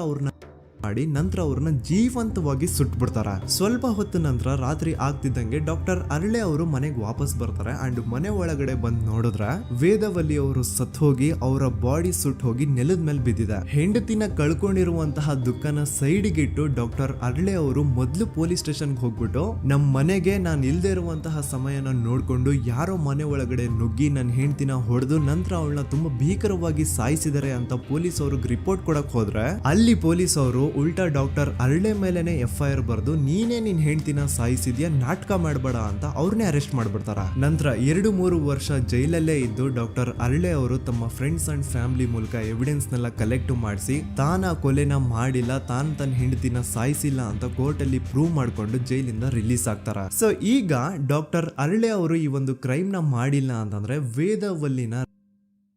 ಅವ್ರನ್ನ ಜೀವಂತವಾಗಿ ಸುಟ್ಬಿಡ್ತಾರ. ಸ್ವಲ್ಪ ಹೊತ್ತು ನಂತರ ರಾತ್ರಿ ಆಗ್ತಿದ್ದಂಗೆ ಡಾಕ್ಟರ್ ಅರಳೆ ಅವರು ಮನೆಗೆ ವಾಪಸ್ ಬರ್ತಾರೆ ಅಂಡ್ ಮನೆ ಒಳಗಡೆ ಬಂದ್ ನೋಡಿದ್ರೆ ವೇದಾವಲ್ಲಿ ಅವರು ಸತ್ ಹೋಗಿ ಅವರ ಬಾಡಿ ಸುಟ್ ಹೋಗಿ ನೆಲದ ಮೇಲೆ ಬಿದ್ದಿದೆ. ಹೆಂಡತಿನ ಕಳ್ಕೊಂಡಿರುವಂತಹ ದುಃಖನ ಸೈಡ್ಗೆ ಇಟ್ಟು ಡಾಕ್ಟರ್ ಅರಳೆ ಅವರು ಮೊದ್ಲು ಪೊಲೀಸ್ ಸ್ಟೇಷನ್ಗೆ ಹೋಗ್ಬಿಟ್ಟು ನಮ್ ಮನೆಗೆ ನಾನು ಇಲ್ದೇ ಇರುವಂತಹ ಸಮಯನ ನೋಡ್ಕೊಂಡು ಯಾರೋ ಮನೆ ಒಳಗಡೆ ನುಗ್ಗಿ ನನ್ನ ಹೆಂಡತಿನ ಹೊಡೆದು ನಂತರ ಅವಳನ್ನ ತುಂಬಾ ಭೀಕರವಾಗಿ ಸಾಯಿಸಿದರೆ ಅಂತ ಪೊಲೀಸ್ ಅವ್ರಿಗೆ ರಿಪೋರ್ಟ್ ಕೊಡಕ್ ಹೋದ್ರೆ ಅಲ್ಲಿ ಪೊಲೀಸ್ ಅವರು ಉಲ್ಟಾ ಡಾಕ್ಟರ್ ಅರಳೆ ಮೇಲೆನೆ FIR ಬರ್ದು ನೀನೇ ನಿನ್ ಹೆಂಡತಿನ ಸಾಯಿಸಿದ್ಯಾ, ನಾಟಕ ಮಾಡಬೇಡ ಅಂತ ಅವ್ರನ್ನೇ ಅರೆಸ್ಟ್ ಮಾಡ್ಬಿಡ್ತಾರ. ನಂತರ 2-3 ವರ್ಷ ಜೈಲಲ್ಲೇ ಇದ್ದು ಡಾಕ್ಟರ್ ಅರಳೆ ಅವರು ತಮ್ಮ ಫ್ರೆಂಡ್ಸ್ ಅಂಡ್ ಫ್ಯಾಮಿಲಿ ಮೂಲಕ ಎವಿಡೆನ್ಸ್ ನೆಲ್ಲ ಕಲೆಕ್ಟ್ ಮಾಡಿಸಿ ತಾನ ಕೊಲೆನ ಮಾಡಿಲ್ಲ, ತಾನ್ ತನ್ನ ಹೆಂಡತಿನ ಸಾಯಿಸಿಲ್ಲ ಅಂತ ಕೋರ್ಟ್ ಅಲ್ಲಿ ಪ್ರೂವ್ ಮಾಡ್ಕೊಂಡು ಜೈಲಿಂದ ರಿಲೀಸ್ ಆಗ್ತಾರ. ಸೊ ಈಗ ಡಾಕ್ಟರ್ ಅರಳೆ ಅವರು ಈ ಒಂದು ಕ್ರೈಮ್ ನ ಮಾಡಿಲ್ಲ ಅಂತಂದ್ರೆ ವೇದಾವಲ್ಲಿನ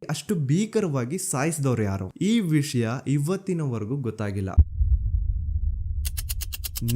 ಅಷ್ಟು ಭೀಕರವಾಗಿ ಸಾಯಿಸಿದವ್ರು ಯಾರು, ಈ ವಿಷಯ ಇವತ್ತಿನವರೆಗೂ ಗೊತ್ತಾಗಿಲ್ಲ.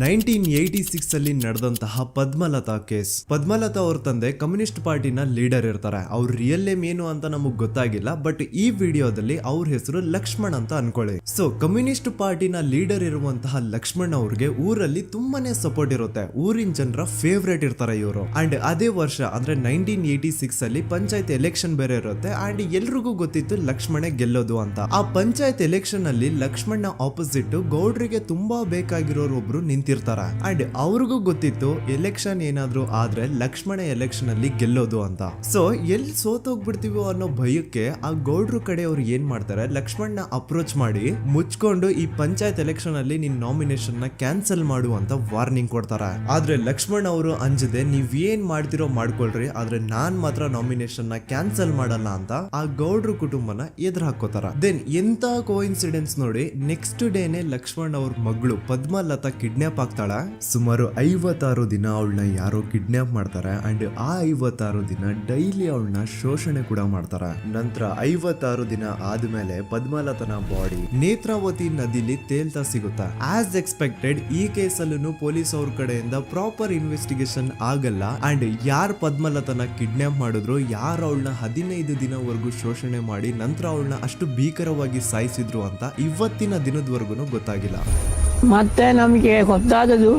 1986 ಅಲ್ಲಿ ನಡೆದಂತಹ ಪದ್ಮಲತಾ ಕೇಸ್. ಪದ್ಮಲತಾ ಅವ್ರ ತಂದೆ ಕಮ್ಯುನಿಸ್ಟ್ ಪಾರ್ಟಿನ ಲೀಡರ್ ಇರ್ತಾರೆ. ಅವ್ರ ರಿಯಲ್ ನೇಮ್ ಏನು ಅಂತ ನಮಗ್ ಗೊತ್ತಾಗಿಲ್ಲ, ಬಟ್ ಈ ವಿಡಿಯೋದಲ್ಲಿ ಅವ್ರ ಹೆಸರು ಲಕ್ಷ್ಮಣ್ ಅಂತ ಅನ್ಕೊಳ್ಳಿ. ಸೊ ಕಮ್ಯುನಿಸ್ಟ್ ಪಾರ್ಟಿನ ಲೀಡರ್ ಇರುವಂತಹ ಲಕ್ಷ್ಮಣ್ ಅವ್ರಿಗೆ ಊರಲ್ಲಿ ತುಂಬಾನೇ ಸಪೋರ್ಟ್ ಇರುತ್ತೆ, ಊರಿನ ಜನರ ಫೇವ್ರೇಟ್ ಇರ್ತಾರೆ ಇವರು. ಅಂಡ್ ಅದೇ ವರ್ಷ ಅಂದ್ರೆ 1986 ಅಲ್ಲಿ ಪಂಚಾಯತ್ ಎಲೆಕ್ಷನ್ ಬೇರೆ ಇರುತ್ತೆ ಅಂಡ್ ಎಲ್ರಿಗೂ ಗೊತ್ತಿತ್ತು ಲಕ್ಷ್ಮಣೆ ಗೆಲ್ಲೋದು ಅಂತ. ಆ ಪಂಚಾಯತ್ ಎಲೆಕ್ಷನ್ ಅಲ್ಲಿ ಲಕ್ಷ್ಮಣ್ಣ ಆಪೋಸಿಟ್ ಗೌಡ್ರಿಗೆ ತುಂಬಾ ಬೇಕಾಗಿರೋರು ಒಬ್ರು ನಿಂತಿರ್ತಾರ ಅಂಡ್ ಅವ್ರಿಗೂ ಗೊತ್ತಿತ್ತು ಎಲೆಕ್ಷನ್ ಏನಾದ್ರು ಆದ್ರೆ ಲಕ್ಷ್ಮಣ ಎಲೆಕ್ಷನ್ ಅಲ್ಲಿ ಗೆಲ್ಲೋದು ಅಂತ. ಸೊ ಎಲ್ಲಿ ಸೋತೋಗ್ಬಿಡ್ತೀವೋ ಅನ್ನೋ ಭಯಕ್ಕೆ ಆ ಗೌಡ್ರು ಕಡೆ ಅವ್ರು ಏನ್ ಮಾಡ್ತಾರೆ, ಲಕ್ಷ್ಮಣ್ಣ ಅಪ್ರೋಚ್ ಮಾಡಿ ಮುಚ್ಕೊಂಡು ಈ ಪಂಚಾಯತ್ ಎಲೆಕ್ಷನ್ ಅಲ್ಲಿ ನಿನ್ ನಾಮಿನೇಷನ್ ನ ಕ್ಯಾನ್ಸಲ್ ಮಾಡು ಅಂತ ವಾರ್ನಿಂಗ್ ಕೊಡ್ತಾರ. ಆದ್ರೆ ಲಕ್ಷ್ಮಣ್ ಅವರು ಅಂಜದೆ ನೀವ್ ಏನ್ ಮಾಡ್ತಿರೋ ಮಾಡ್ಕೊಳ್ರಿ, ಆದ್ರೆ ನಾನ್ ಮಾತ್ರ ನಾಮಿನೇಷನ್ ನ ಕ್ಯಾನ್ಸಲ್ ಮಾಡಲ್ಲ ಅಂತ ಆ ಗೌಡ್ರು ಕುಟುಂಬನ ಎದುರು ಹಾಕೋತಾರ. ದೆನ್ ಎಂತ ಕೋಇನ್ಸಿಡೆನ್ಸ್ ನೋಡಿ, ನೆಕ್ಸ್ಟ್ ಡೇನೆ ಲಕ್ಷ್ಮಣ್ ಅವ್ರ ಮಗಳು ಪದ್ಮಲತಾ ಕಿಡ್ನಾಪ್ ಆಗ್ತಾಳ. ಸುಮಾರು 56 ದಿನ ಅವಳನ್ನ ಯಾರೋ ಕಿಡ್ನಾಪ್ ಮಾಡ್ತಾರೆ ಅಂಡ್ ಆ 56 ದಿನ ಡೈಲಿ ಅವಳನ್ನ ಶೋಷಣೆ ಕೂಡ ಮಾಡ್ತಾರ. ನಂತರ 56 ದಿನ ಆದ್ಮೇಲೆ ಪದ್ಮಲತನ ಬಾಡಿ ನೇತ್ರಾವತಿ ನದಿಲಿ ತೇಲ್ತಾ ಸಿಗುತ್ತಾ. ಆಸ್ ಎಕ್ಸ್ಪೆಕ್ಟೆಡ್ ಈ ಕೇಸಲ್ಲೂ ಪೊಲೀಸ್ ಅವ್ರ ಕಡೆಯಿಂದ ಪ್ರಾಪರ್ ಇನ್ವೆಸ್ಟಿಗೇಷನ್ ಆಗಲ್ಲ ಅಂಡ್ ಯಾರ್ ಪದ್ಮಲತನ ಕಿಡ್ನಾಪ್ ಮಾಡಿದ್ರು, ಯಾರು ಅವಳನ್ನ 15 ದಿನವರೆಗೂ ಶೋಷಣೆ ಮಾಡಿ ನಂತರ ಅವಳನ್ನ ಅಷ್ಟು ಭೀಕರವಾಗಿ ಸಾಯಿಸಿದ್ರು ಅಂತ ಇವತ್ತಿನ ದಿನದವರೆಗೂ ಗೊತ್ತಾಗಿಲ್ಲ. ಮತ್ತೆ ನಮಗೆ ಗೊತ್ತಾದದು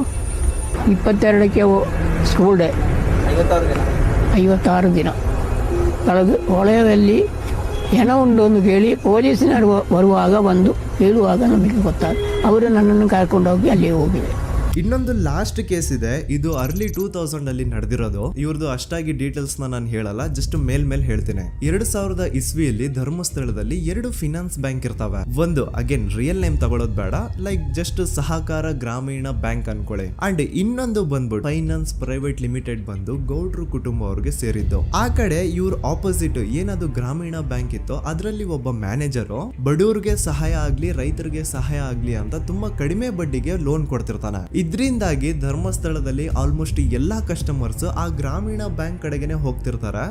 22ಕ್ಕೆ ಸ್ಕೂಲ್ ಡೇ 56 ದಿನ ಕಳೆದು ಹೊಳೆಯಲ್ಲಿ ಹೆಣ ಉಂಡು ಅಂತ ಕೇಳಿ ಪೊಲೀಸಿನವರು ಬರುವಾಗ ಬಂದು ಹೇಳುವಾಗ ನಮಗೆ ಗೊತ್ತಾದ. ಅವರು ನನ್ನನ್ನು ಕರ್ಕೊಂಡೋಗಿ ಅಲ್ಲಿ ಹೋಗಿವೆ. ಇನ್ನೊಂದು ಲಾಸ್ಟ್ ಕೇಸ್ ಇದೆ, ಇದು ಅರ್ಲಿ 2000 ಅಲ್ಲಿ ನಡೆದಿರೋದು. ಇವ್ರದ್ದು ಅಷ್ಟಾಗಿ ಡೀಟೇಲ್ಸ್ ನಾನು ಹೇಳಲ್ಲ, ಜಸ್ಟ್ ಮೇಲ್ ಹೇಳ್ತೀನಿ. 2000 ಇಸ್ವಿಯಲ್ಲಿ ಧರ್ಮಸ್ಥಳದಲ್ಲಿ 2 ಫಿನಾನ್ಸ್ ಬ್ಯಾಂಕ್ ಇರ್ತಾವೆ. ಒಂದು ಅಗೇನ್ ರಿಯಲ್ ನೇಮ್ ತಗೊಳ್ಳೋದು ಬೇಡ, ಲೈಕ್ ಜಸ್ಟ್ ಸಹಕಾರ ಗ್ರಾಮೀಣ ಬ್ಯಾಂಕ್ ಅನ್ಕೊಳ್ಳಿ. ಅಂಡ್ ಇನ್ನೊಂದು ಬಂದ್ಬಿಟ್ಟು ಫೈನಾನ್ಸ್ ಪ್ರೈವೇಟ್ ಲಿಮಿಟೆಡ್ ಬಂದು ಗೌಡ್ರು ಕುಟುಂಬ ಅವ್ರಿಗೆ ಸೇರಿದ್ದು. ಆ ಕಡೆ ಇವ್ರ ಆಪೋಸಿಟ್ ಏನದು ಗ್ರಾಮೀಣ ಬ್ಯಾಂಕ್ ಇತ್ತು, ಅದರಲ್ಲಿ ಒಬ್ಬ ಮ್ಯಾನೇಜರು ಬಡವ್ರಿಗೆ ಸಹಾಯ ಆಗ್ಲಿ ರೈತರಿಗೆ ಸಹಾಯ ಆಗ್ಲಿ ಅಂತ ತುಂಬಾ ಕಡಿಮೆ ಬಡ್ಡಿಗೆ ಲೋನ್ ಕೊಡ್ತಿರ್ತಾನೆ. ಇದರಿಂದಾಗಿ ಧರ್ಮಸ್ಥಳದಲ್ಲಿ ಆಲ್ಮೋಸ್ಟ್ ಎಲ್ಲಾ ಕಸ್ಟಮರ್ಸ್ ಆ ಗ್ರಾಮೀಣ ಬ್ಯಾಂಕ್ ಕಡೆಗೆ ಹೋಗ್ತಿರ್ತಾರೆ,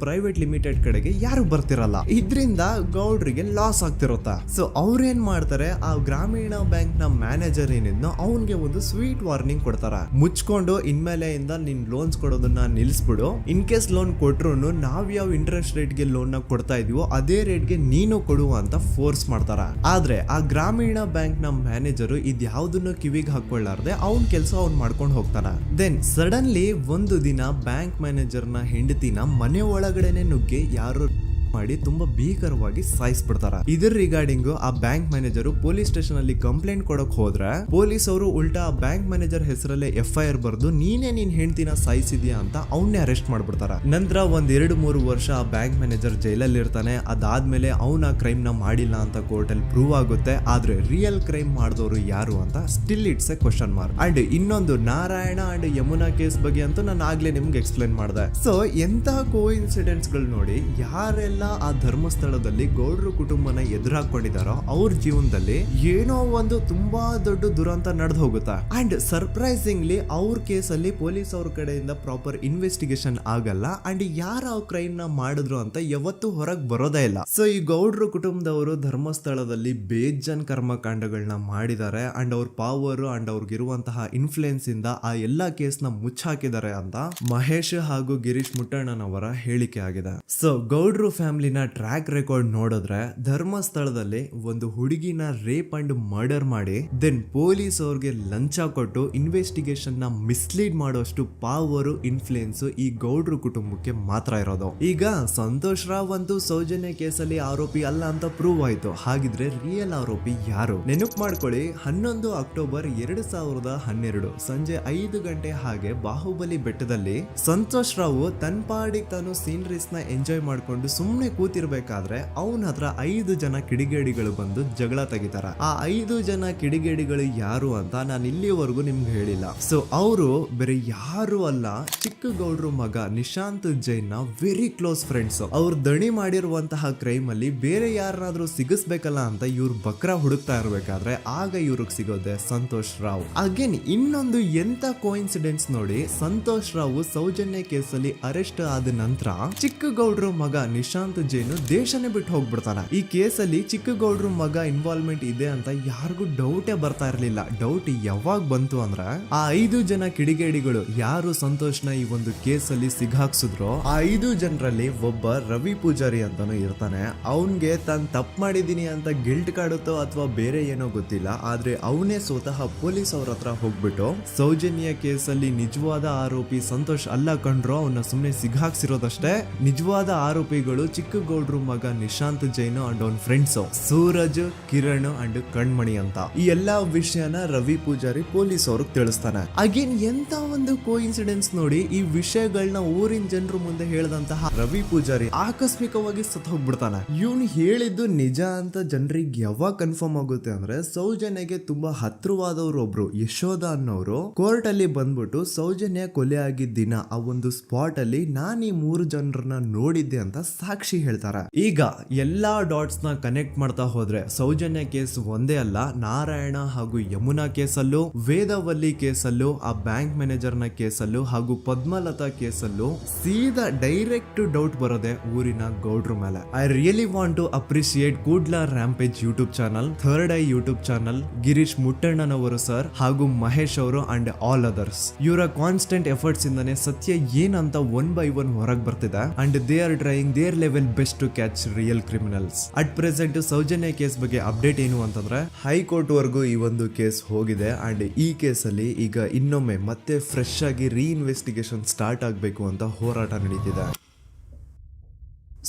ಪ್ರೈವೇಟ್ ಲಿಮಿಟೆಡ್ ಕಡೆಗೆ ಯಾರು ಬರ್ತಿರಲ್ಲ. ಇದರಿಂದ ಗೌಡ್ರಿಗೆ ಲಾಸ್ ಆಗ್ತಿರುತ್ತ. ಸೊ ಅವ್ರೇನ್ ಮಾಡ್ತಾರೆ, ಆ ಗ್ರಾಮೀಣ ಬ್ಯಾಂಕ್ ನ ಮ್ಯಾನೇಜರ್ ಏನಿದ್ನೋ ಅವನ್ಗೆ ಒಂದು ಸ್ವೀಟ್ ವಾರ್ನಿಂಗ್ ಕೊಡ್ತಾರ. ಮುಚ್ಕೊಂಡು ಇನ್ಮೇಲೆಯಿಂದ ನಿನ್ ಲೋನ್ಸ್ ಕೊಡೋದನ್ನ ನಿಲ್ಸ್ಬಿಡು. ಇನ್ ಕೇಸ್ ಲೋನ್ ಕೊಟ್ರು ನಾವ್ ಯಾವ ಇಂಟ್ರೆಸ್ಟ್ ರೇಟ್ ಗೆ ಲೋನ್ ನ ಕೊಡ್ತಾ ಇದೀವೋ ಅದೇ ರೇಟ್ ಗೆ ನೀನು ಕೊಡುವ ಅಂತ ಫೋರ್ಸ್ ಮಾಡ್ತಾರ. ಆದ್ರೆ ಆ ಗ್ರಾಮೀಣ ಬ್ಯಾಂಕ್ ನ ಮ್ಯಾನೇಜರ್ ಇದ್ಯಾವುದನ್ನು ಕಿವಿಗೆ ಹಾಕೊಳ್ಳಾರ್ದೆ ಅವನ್ ಕೆಲಸ ಅವ್ನ್ ಮಾಡ್ಕೊಂಡು ಹೋಗ್ತಾನ. ದೆನ್ ಸಡನ್ಲಿ ಒಂದು ದಿನ ಬ್ಯಾಂಕ್ ಮ್ಯಾನೇಜರ್ ನ ಹೆಂಡತಿನ ಮನೆ ಒಳಗಡೆನೆ ನುಗ್ಗಿ ಯಾರು ಮಾಡಿ ತುಂಬಾ ಭೀಕರವಾಗಿ ಸಾಯಿಸ್ಬಿಡ್ತಾರ. ಇದ್ರ ರಿಗಾರ್ಡಿಂಗ್ ಆ ಬ್ಯಾಂಕ್ ಮ್ಯಾನೇಜರ್ ಪೊಲೀಸ್ ಸ್ಟೇಷನ್ ಅಲ್ಲಿ ಕಂಪ್ಲೇಂಟ್ ಕೊಡಕ್ ಹೋದ್ರೆ ಪೊಲೀಸ್ ಅವರು ಉಲ್ಟಾ ಆ ಬ್ಯಾಂಕ್ ಮ್ಯಾನೇಜರ್ ಹೆಸರಲ್ಲೇ FIR ಬರ್ದು ನೀನೇ ನಿನ್ ಹೆಂಡತಿನ ಸಾಯಿಸಿದ್ಯಾ ಅಂತ ಅವನ್ನೇ ಅರೆಸ್ಟ್ ಮಾಡ್ಬಿಡ್ತಾರ. ನಂತರ 1-2-3 ವರ್ಷ ಆ ಬ್ಯಾಂಕ್ ಮ್ಯಾನೇಜರ್ ಜೈಲಲ್ಲಿ ಇರ್ತಾನೆ. ಅದಾದ್ಮೇಲೆ ಅವನ ಕ್ರೈಮ್ ನ ಮಾಡಿಲ್ಲ ಅಂತ ಕೋರ್ಟ್ ಅಲ್ಲಿ ಪ್ರೂವ್ ಆಗುತ್ತೆ. ಆದ್ರೆ ರಿಯಲ್ ಕ್ರೈಮ್ ಮಾಡಿದವರು ಯಾರು ಅಂತ still it's A question mark. And ಇನ್ನೊಂದು ನಾರಾಯಣ ಅಂಡ್ ಯಮುನಾ ಕೇಸ್ ಬಗ್ಗೆ ಅಂತೂ ನಾನು ಆಗ್ಲೇ ನಿಮ್ಗೆ ಎಕ್ಸ್ಪ್ಲೇನ್ ಮಾಡಿದೆ. ಸೊ ಎಂತ ಕೋಇನ್ಸಿಡೆಂಟ್ಸ್ ಗಳು ನೋಡಿ, ಯಾರೆಲ್ಲ ಆ ಧರ್ಮಸ್ಥಳದಲ್ಲಿ ಗೌಡ್ರು ಕುಟುಂಬನ ಎದುರಾಕೊಂಡಿದಾರೋ ಅವ್ರ ಜೀವನದಲ್ಲಿ ಏನೋ ಒಂದು ತುಂಬಾ ದೊಡ್ಡ ದುರಂತ ನಡೆದು ಹೋಗುತ್ತಾ. ಅಂಡ್ ಸರ್ಪ್ರೈಸಿಂಗ್ಲಿ ಅವ್ರ ಕೇಸಲ್ಲಿ ಪೊಲೀಸ್ ಅವ್ರ ಕಡೆಯಿಂದ ಪ್ರಾಪರ್ ಇನ್ವೆಸ್ಟಿಗೇಷನ್ ಆಗಲ್ಲ. ಅಂಡ್ ಯಾರ ಆ ಕ್ರೈಮ್ ನ ಮಾಡಿದ್ರು ಅಂತ ಯಾವತ್ತೂ ಹೊರಗ್ ಬರೋದೇ ಇಲ್ಲ. ಸೊ ಈ ಗೌಡ್ರು ಕುಟುಂಬದವರು ಧರ್ಮಸ್ಥಳದಲ್ಲಿ ಬೇಜನ್ ಕರ್ಮಕಾಂಡಗಳನ್ನ ಮಾಡಿದ್ದಾರೆ. ಅಂಡ್ ಅವ್ರ ಪವರ್ ಅಂಡ್ ಅವ್ರಿಗಿರುವಂತಹ ಇನ್ಫ್ಲೂಯೆನ್ಸ್ ಇಂದ ಆ ಎಲ್ಲಾ ಕೇಸ್ ನ ಮುಚ್ಚಾಕಿದ್ದಾರೆ ಅಂತ ಮಹೇಶ್ ಹಾಗೂ ಗಿರೀಶ್ ಮುಟ್ಟಣ್ಣನವರ ಹೇಳಿಕೆ ಆಗಿದೆ. ಸೊ ಗೌಡ್ರು ಫ್ಯಾಮಿಲಿನ ಟ್ರ್ಯಾಕ್ ರೆಕಾರ್ಡ್ ನೋಡಿದ್ರೆ ಧರ್ಮಸ್ಥಳದಲ್ಲಿ ಒಂದು ಹುಡುಗಿನ ರೇಪ್ ಅಂಡ್ ಮರ್ಡರ್ ಮಾಡಿ ದೆನ್ ಪೊಲೀಸ್ ಅವ್ರಿಗೆ ಲಂಚ ಕೊಟ್ಟು ಇನ್ವೆಸ್ಟಿಗೇಷನ್ ನ ಮಿಸ್ಲೀಡ್ ಮಾಡೋಷ್ಟು ಪವರ್ ಇನ್ಫ್ಲೂಯೆನ್ಸ್ ಈ ಗೌಡ್ರು ಕುಟುಂಬಕ್ಕೆ ಮಾತ್ರ ಇರೋದು. ಈಗ ಸಂತೋಷ್ ರಾವ್ ಅಂತೂ ಸೌಜನ್ಯ ಕೇಸಲ್ಲಿ ಆರೋಪಿ ಅಲ್ಲ ಅಂತ ಪ್ರೂವ್ ಆಯ್ತು. ಹಾಗಿದ್ರೆ ರಿಯಲ್ ಆರೋಪಿ ಯಾರು? ನೆನಪು ಮಾಡ್ಕೊಳ್ಳಿ, 11 ಅಕ್ಟೋಬರ್ 2012 ಸಂಜೆ 5 ಗಂಟೆ ಹಾಗೆ ಬಾಹುಬಲಿ ಬೆಟ್ಟದಲ್ಲಿ ಸಂತೋಷ್ ರಾವ್ ತನ್ನ ಪಾಡಿಗೆ ತಾನು ಸೀನರೀಸ್ ನ ಎಂಜಾಯ್ ಮಾಡ್ಕೊಂಡು ಸುಮ್ನೆ ಕೂತಿರ್ಬೇಕಾದ್ರೆ ಅವನ ಹತ್ರ 5 ಜನ ಕಿಡಿಗೇಡಿಗಳು ಬಂದು ಜಗಳ ತೆಗಿತಾರ. ಆ 5 ಜನ ಕಿಡಿಗೇಡಿಗಳು ಯಾರು ಅಂತ ನಾನು ಇಲ್ಲಿವರೆಗೂ ನಿಮ್ಗೆ ಹೇಳಿಲ್ಲ. ಸೊ ಅವರು ಬೇರೆ ಯಾರು ಅಲ್ಲ, ಚಿಕ್ಕ ಗೌಡ್ರು ಮಗ ನಿಶಾಂತ್ ಜೈನ್ ನ ವೆರಿ ಕ್ಲೋಸ್ ಫ್ರೆಂಡ್ಸ್. ಅವ್ರು ದಣಿ ಮಾಡಿರುವಂತಹ ಕ್ರೈಮ್ ಅಲ್ಲಿ ಬೇರೆ ಯಾರನ್ನಾದ್ರೂ ಸಿಗಿಸ್ಬೇಕಲ್ಲ ಅಂತ ಇವ್ರು ಬಕ್ರ ಹುಡುಕ್ತಾ ಇರ್ಬೇಕಾದ್ರೆ ಆಗ ಇವ್ರಿಗೆ ಸಿಗೋದೆ ಸಂತೋಷ್ ರಾವ್. ಅಗೇನ್ ಇನ್ನೊಂದು ಎಂತ ಕೋಇನ್ಸಿಡೆನ್ಸ್ ನೋಡಿ, ಸಂತೋಷ್ ರಾವ್ ಸೌಜನ್ಯ ಕೇಸಲ್ಲಿ ಅರೆಸ್ಟ್ ಆದ ನಂತರ ಚಿಕ್ಕ ಗೌಡ್ರು ಮಗ ನಿಶಾಂತ್ ಜೈನ್ ದೇಶನೇ ಬಿಟ್ಟು ಹೋಗ್ಬಿಡ್ತಾನ. ಈ ಕೇಸಲ್ಲಿ ಚಿಕ್ಕ ಗೌಡ್ರು ಮಗ ಇನ್ವಾಲ್ವ್ಮೆಂಟ್ ಇದೆ ಅಂತ ಯಾರಿಗೂ ಡೌಟೇ ಬರ್ತಾ ಇರ್ಲಿಲ್ಲ. ಡೌಟ್ ಯಾವಾಗ ಬಂತು ಅಂದ್ರೆ ಆ 5 ಜನ ಕಿಡಿಗೇಡಿಗಳು ಯಾರು ಸಂತೋಷ್ನ ಈ ಒಂದು ಕೇಸಲ್ಲಿ ಸಿಗಾಕ್ಸಿದ್ರು ಆ 5 ಜನರಲ್ಲಿ ಒಬ್ಬ ರವಿ ಪೂಜಾರಿ ಅಂತಾನು ಇರ್ತಾನೆ. ಅವನ್ಗೆ ತಾನು ತಪ್ಪು ಮಾಡಿದೀನಿ ಅಂತ ಗಿಲ್ಟ್ ಕಾಡುತ್ತೋ ಅಥವಾ ಬೇರೆ ಏನೋ ಗೊತ್ತಿಲ್ಲ, ಆದ್ರೆ ಅವನೇ ಸ್ವತಃ ಪೊಲೀಸ್ ಅವ್ರ ಹತ್ರ ಹೋಗ್ಬಿಟ್ಟು ಸೌಜನ್ಯ ಕೇಸಲ್ಲಿ ನಿಜವಾದ ಆರೋಪಿ ಸಂತೋಷ್ ಅಲ್ಲ ಕಂಡ್ರು, ಅವನ್ನ ಸುಮ್ನೆ ಸಿಗಾಕ್ಸಿರೋದಷ್ಟೇ, ನಿಜವಾದ ಆರೋಪಿಗಳು ಚಿಕ್ಕ ಗೌಡ್ರು ಮಗ ನಿಶಾಂತ್ ಜೈನ್ ಅಂಡ್ ಅವನ್ ಫ್ರೆಂಡ್ಸ್ ಸೂರಜ್, ಕಿರಣ್ ಅಂಡ್ ಕಣ್ಮಣಿ ಅಂತ. ಈ ಎಲ್ಲಾ ವಿಷಯನ ರವಿ ಪೂಜಾರಿ ಪೊಲೀಸ್ ಅವ್ರಿಗೆ ತಿಳಿಸ್ತಾನೆ. ಅಗೇನ್ ಎಂತ ಒಂದು ಕೋಇನ್ಸಿಡೆನ್ಸ್ ನೋಡಿ, ಈ ವಿಷಯಗಳನ್ನ ಊರಿನ ಜನರು ಮುಂದೆ ಹೇಳಿದಂತಹ ರವಿ ಪೂಜಾರಿ ಆಕಸ್ಮಿಕವಾಗಿ ಸತ್ತು ಹೋಗ್ಬಿಡ್ತಾನೆ. ಇವನು ಹೇಳಿದ್ದು ನಿಜ ಅಂತ ಜನರಿಗೆ ಯಾವಾಗ ಕನ್ಫರ್ಮ್ ಆಗುತ್ತೆ ಅಂದ್ರೆ ಸೌಜನ್ಯಗೆ ತುಂಬಾ ಹತ್ರವಾದವ್ರು ಒಬ್ರು ಯಶೋಧ ಅನ್ನೋರು ಕೋರ್ಟ್ ಅಲ್ಲಿ ಬಂದ್ಬಿಟ್ಟು ಸೌಜನ್ಯ ಕೊಲೆ ಆಗಿದ್ದ ದಿನ ಆ ಒಂದು ಸ್ಪಾಟ್ ಅಲ್ಲಿ ನಾನು ಈ 3 ಜನರನ್ನ ನೋಡಿದ್ದೆ ಅಂತ ಸಾಕ್ಷಿ ಹೇಳ್ತಾರೆ. ಈಗ ಎಲ್ಲಾ ಡಾಟ್ಸ್ ನ ಕನೆಕ್ಟ್ ಮಾಡ್ತಾ ಹೋದ್ರೆ ಸೌಜನ್ಯ ಕೇಸ್ ಒಂದೇ ಅಲ್ಲ, ನಾರಾಯಣ ಹಾಗೂ ಯಮುನಾ ಕೇಸಲ್ಲೂ, ವೇದವಲ್ಲಿ ಕೇಸಲ್ಲೂ, ಆ ಬ್ಯಾಂಕ್ ಮ್ಯಾನೇಜರ್ ನ ಕೇಸಲ್ಲೂ ಹಾಗೂ ಪದ್ಮಲತಾ ಕೇಸಲ್ಲೂ ಸೀದಾ ಡೈರೆಕ್ಟ್ ಡೌಟ್ ಬರೋದೆ ಊರಿನ ಗೌಡ್ರ ಮೇಲೆ. I really want to appreciate Kudla rampage YouTube channel, third eye YouTube channel, Girish ಮುಟ್ಟಣ್ಣನವರು ಸರ್ ಹಾಗೂ ಮಹೇಶ್ ಅವರು ಅಂಡ್ ಆಲ್ ಅದರ್ಸ್. ಇವರ ಕಾನ್ಸ್ಟೆಂಟ್ ಎಫರ್ಟ್ಸ್ ಇಂದಾನೆ ಸತ್ಯ ಏನಂತ 1 by 1 ಹೊರಗೆ ಬರ್ತಿದೆ and they are trying their level best to catch real criminals. At present Soujanya case ಬಗ್ಗೆ ಅಪ್ಡೇಟ್ ಏನು ಅಂತಂದ್ರೆ ಹೈಕೋರ್ಟ್ ವರೆಗೂ ಈ ಒಂದು ಕೇಸ್ ಹೋಗಿದೆ ಅಂಡ್ ಈ ಕೇಸಲ್ಲಿ ಈಗ ಇನ್ನೊಮ್ಮೆ ಮತ್ತೆ ಫ್ರೆಶ್ ಆಗಿ ರೀಇನ್ವೆಸ್ಟಿಗೇಷನ್ ಸ್ಟಾರ್ಟ್ ಆಗಬೇಕು ಅಂತ ಹೋರಾಟ ನಡೀತಿದೆ.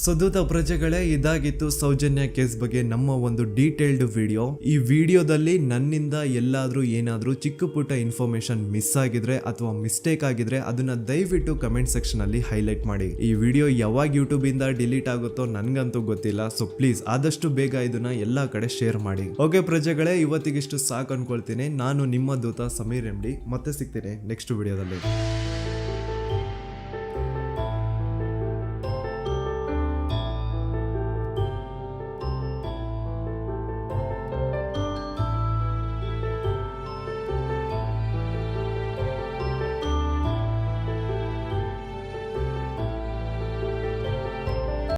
ಸೊ ದೂತ ಪ್ರಜೆಗಳೇ, ಇದಾಗಿತ್ತು ಸೌಜನ್ಯ ಕೇಸ್ ಬಗ್ಗೆ ನಮ್ಮ ಒಂದು ಡೀಟೇಲ್ಡ್ ವಿಡಿಯೋ. ಈ ವಿಡಿಯೋದಲ್ಲಿ ನನ್ನಿಂದ ಎಲ್ಲಾದ್ರೂ ಏನಾದ್ರೂ ಚಿಕ್ಕ ಪುಟ್ಟ ಇನ್ಫಾರ್ಮೇಶನ್ ಮಿಸ್ ಆಗಿದ್ರೆ ಅಥವಾ ಮಿಸ್ಟೇಕ್ ಆಗಿದ್ರೆ ಅದನ್ನ ದಯವಿಟ್ಟು ಕಮೆಂಟ್ ಸೆಕ್ಷನ್ ಅಲ್ಲಿ ಹೈಲೈಟ್ ಮಾಡಿ. ಈ ವಿಡಿಯೋ ಯಾವಾಗ ಯೂಟ್ಯೂಬ್ ಇಂದ ಡಿಲೀಟ್ ಆಗುತ್ತೋ ನನ್ಗಂತೂ ಗೊತ್ತಿಲ್ಲ. ಸೊ ಪ್ಲೀಸ್ ಆದಷ್ಟು ಬೇಗ ಇದನ್ನ ಎಲ್ಲಾ ಕಡೆ ಶೇರ್ ಮಾಡಿ. ಓಕೆ ಪ್ರಜೆಗಳೇ, ಇವತ್ತಿಗಿಷ್ಟು ಸಾಕು ಅನ್ಕೊಳ್ತೀನಿ. ನಾನು ನಿಮ್ಮ ದೂತ ಸಮೀರ್ MD. ಮತ್ತೆ ಸಿಗ್ತೀನಿ ನೆಕ್ಸ್ಟ್ ವಿಡಿಯೋದಲ್ಲಿ.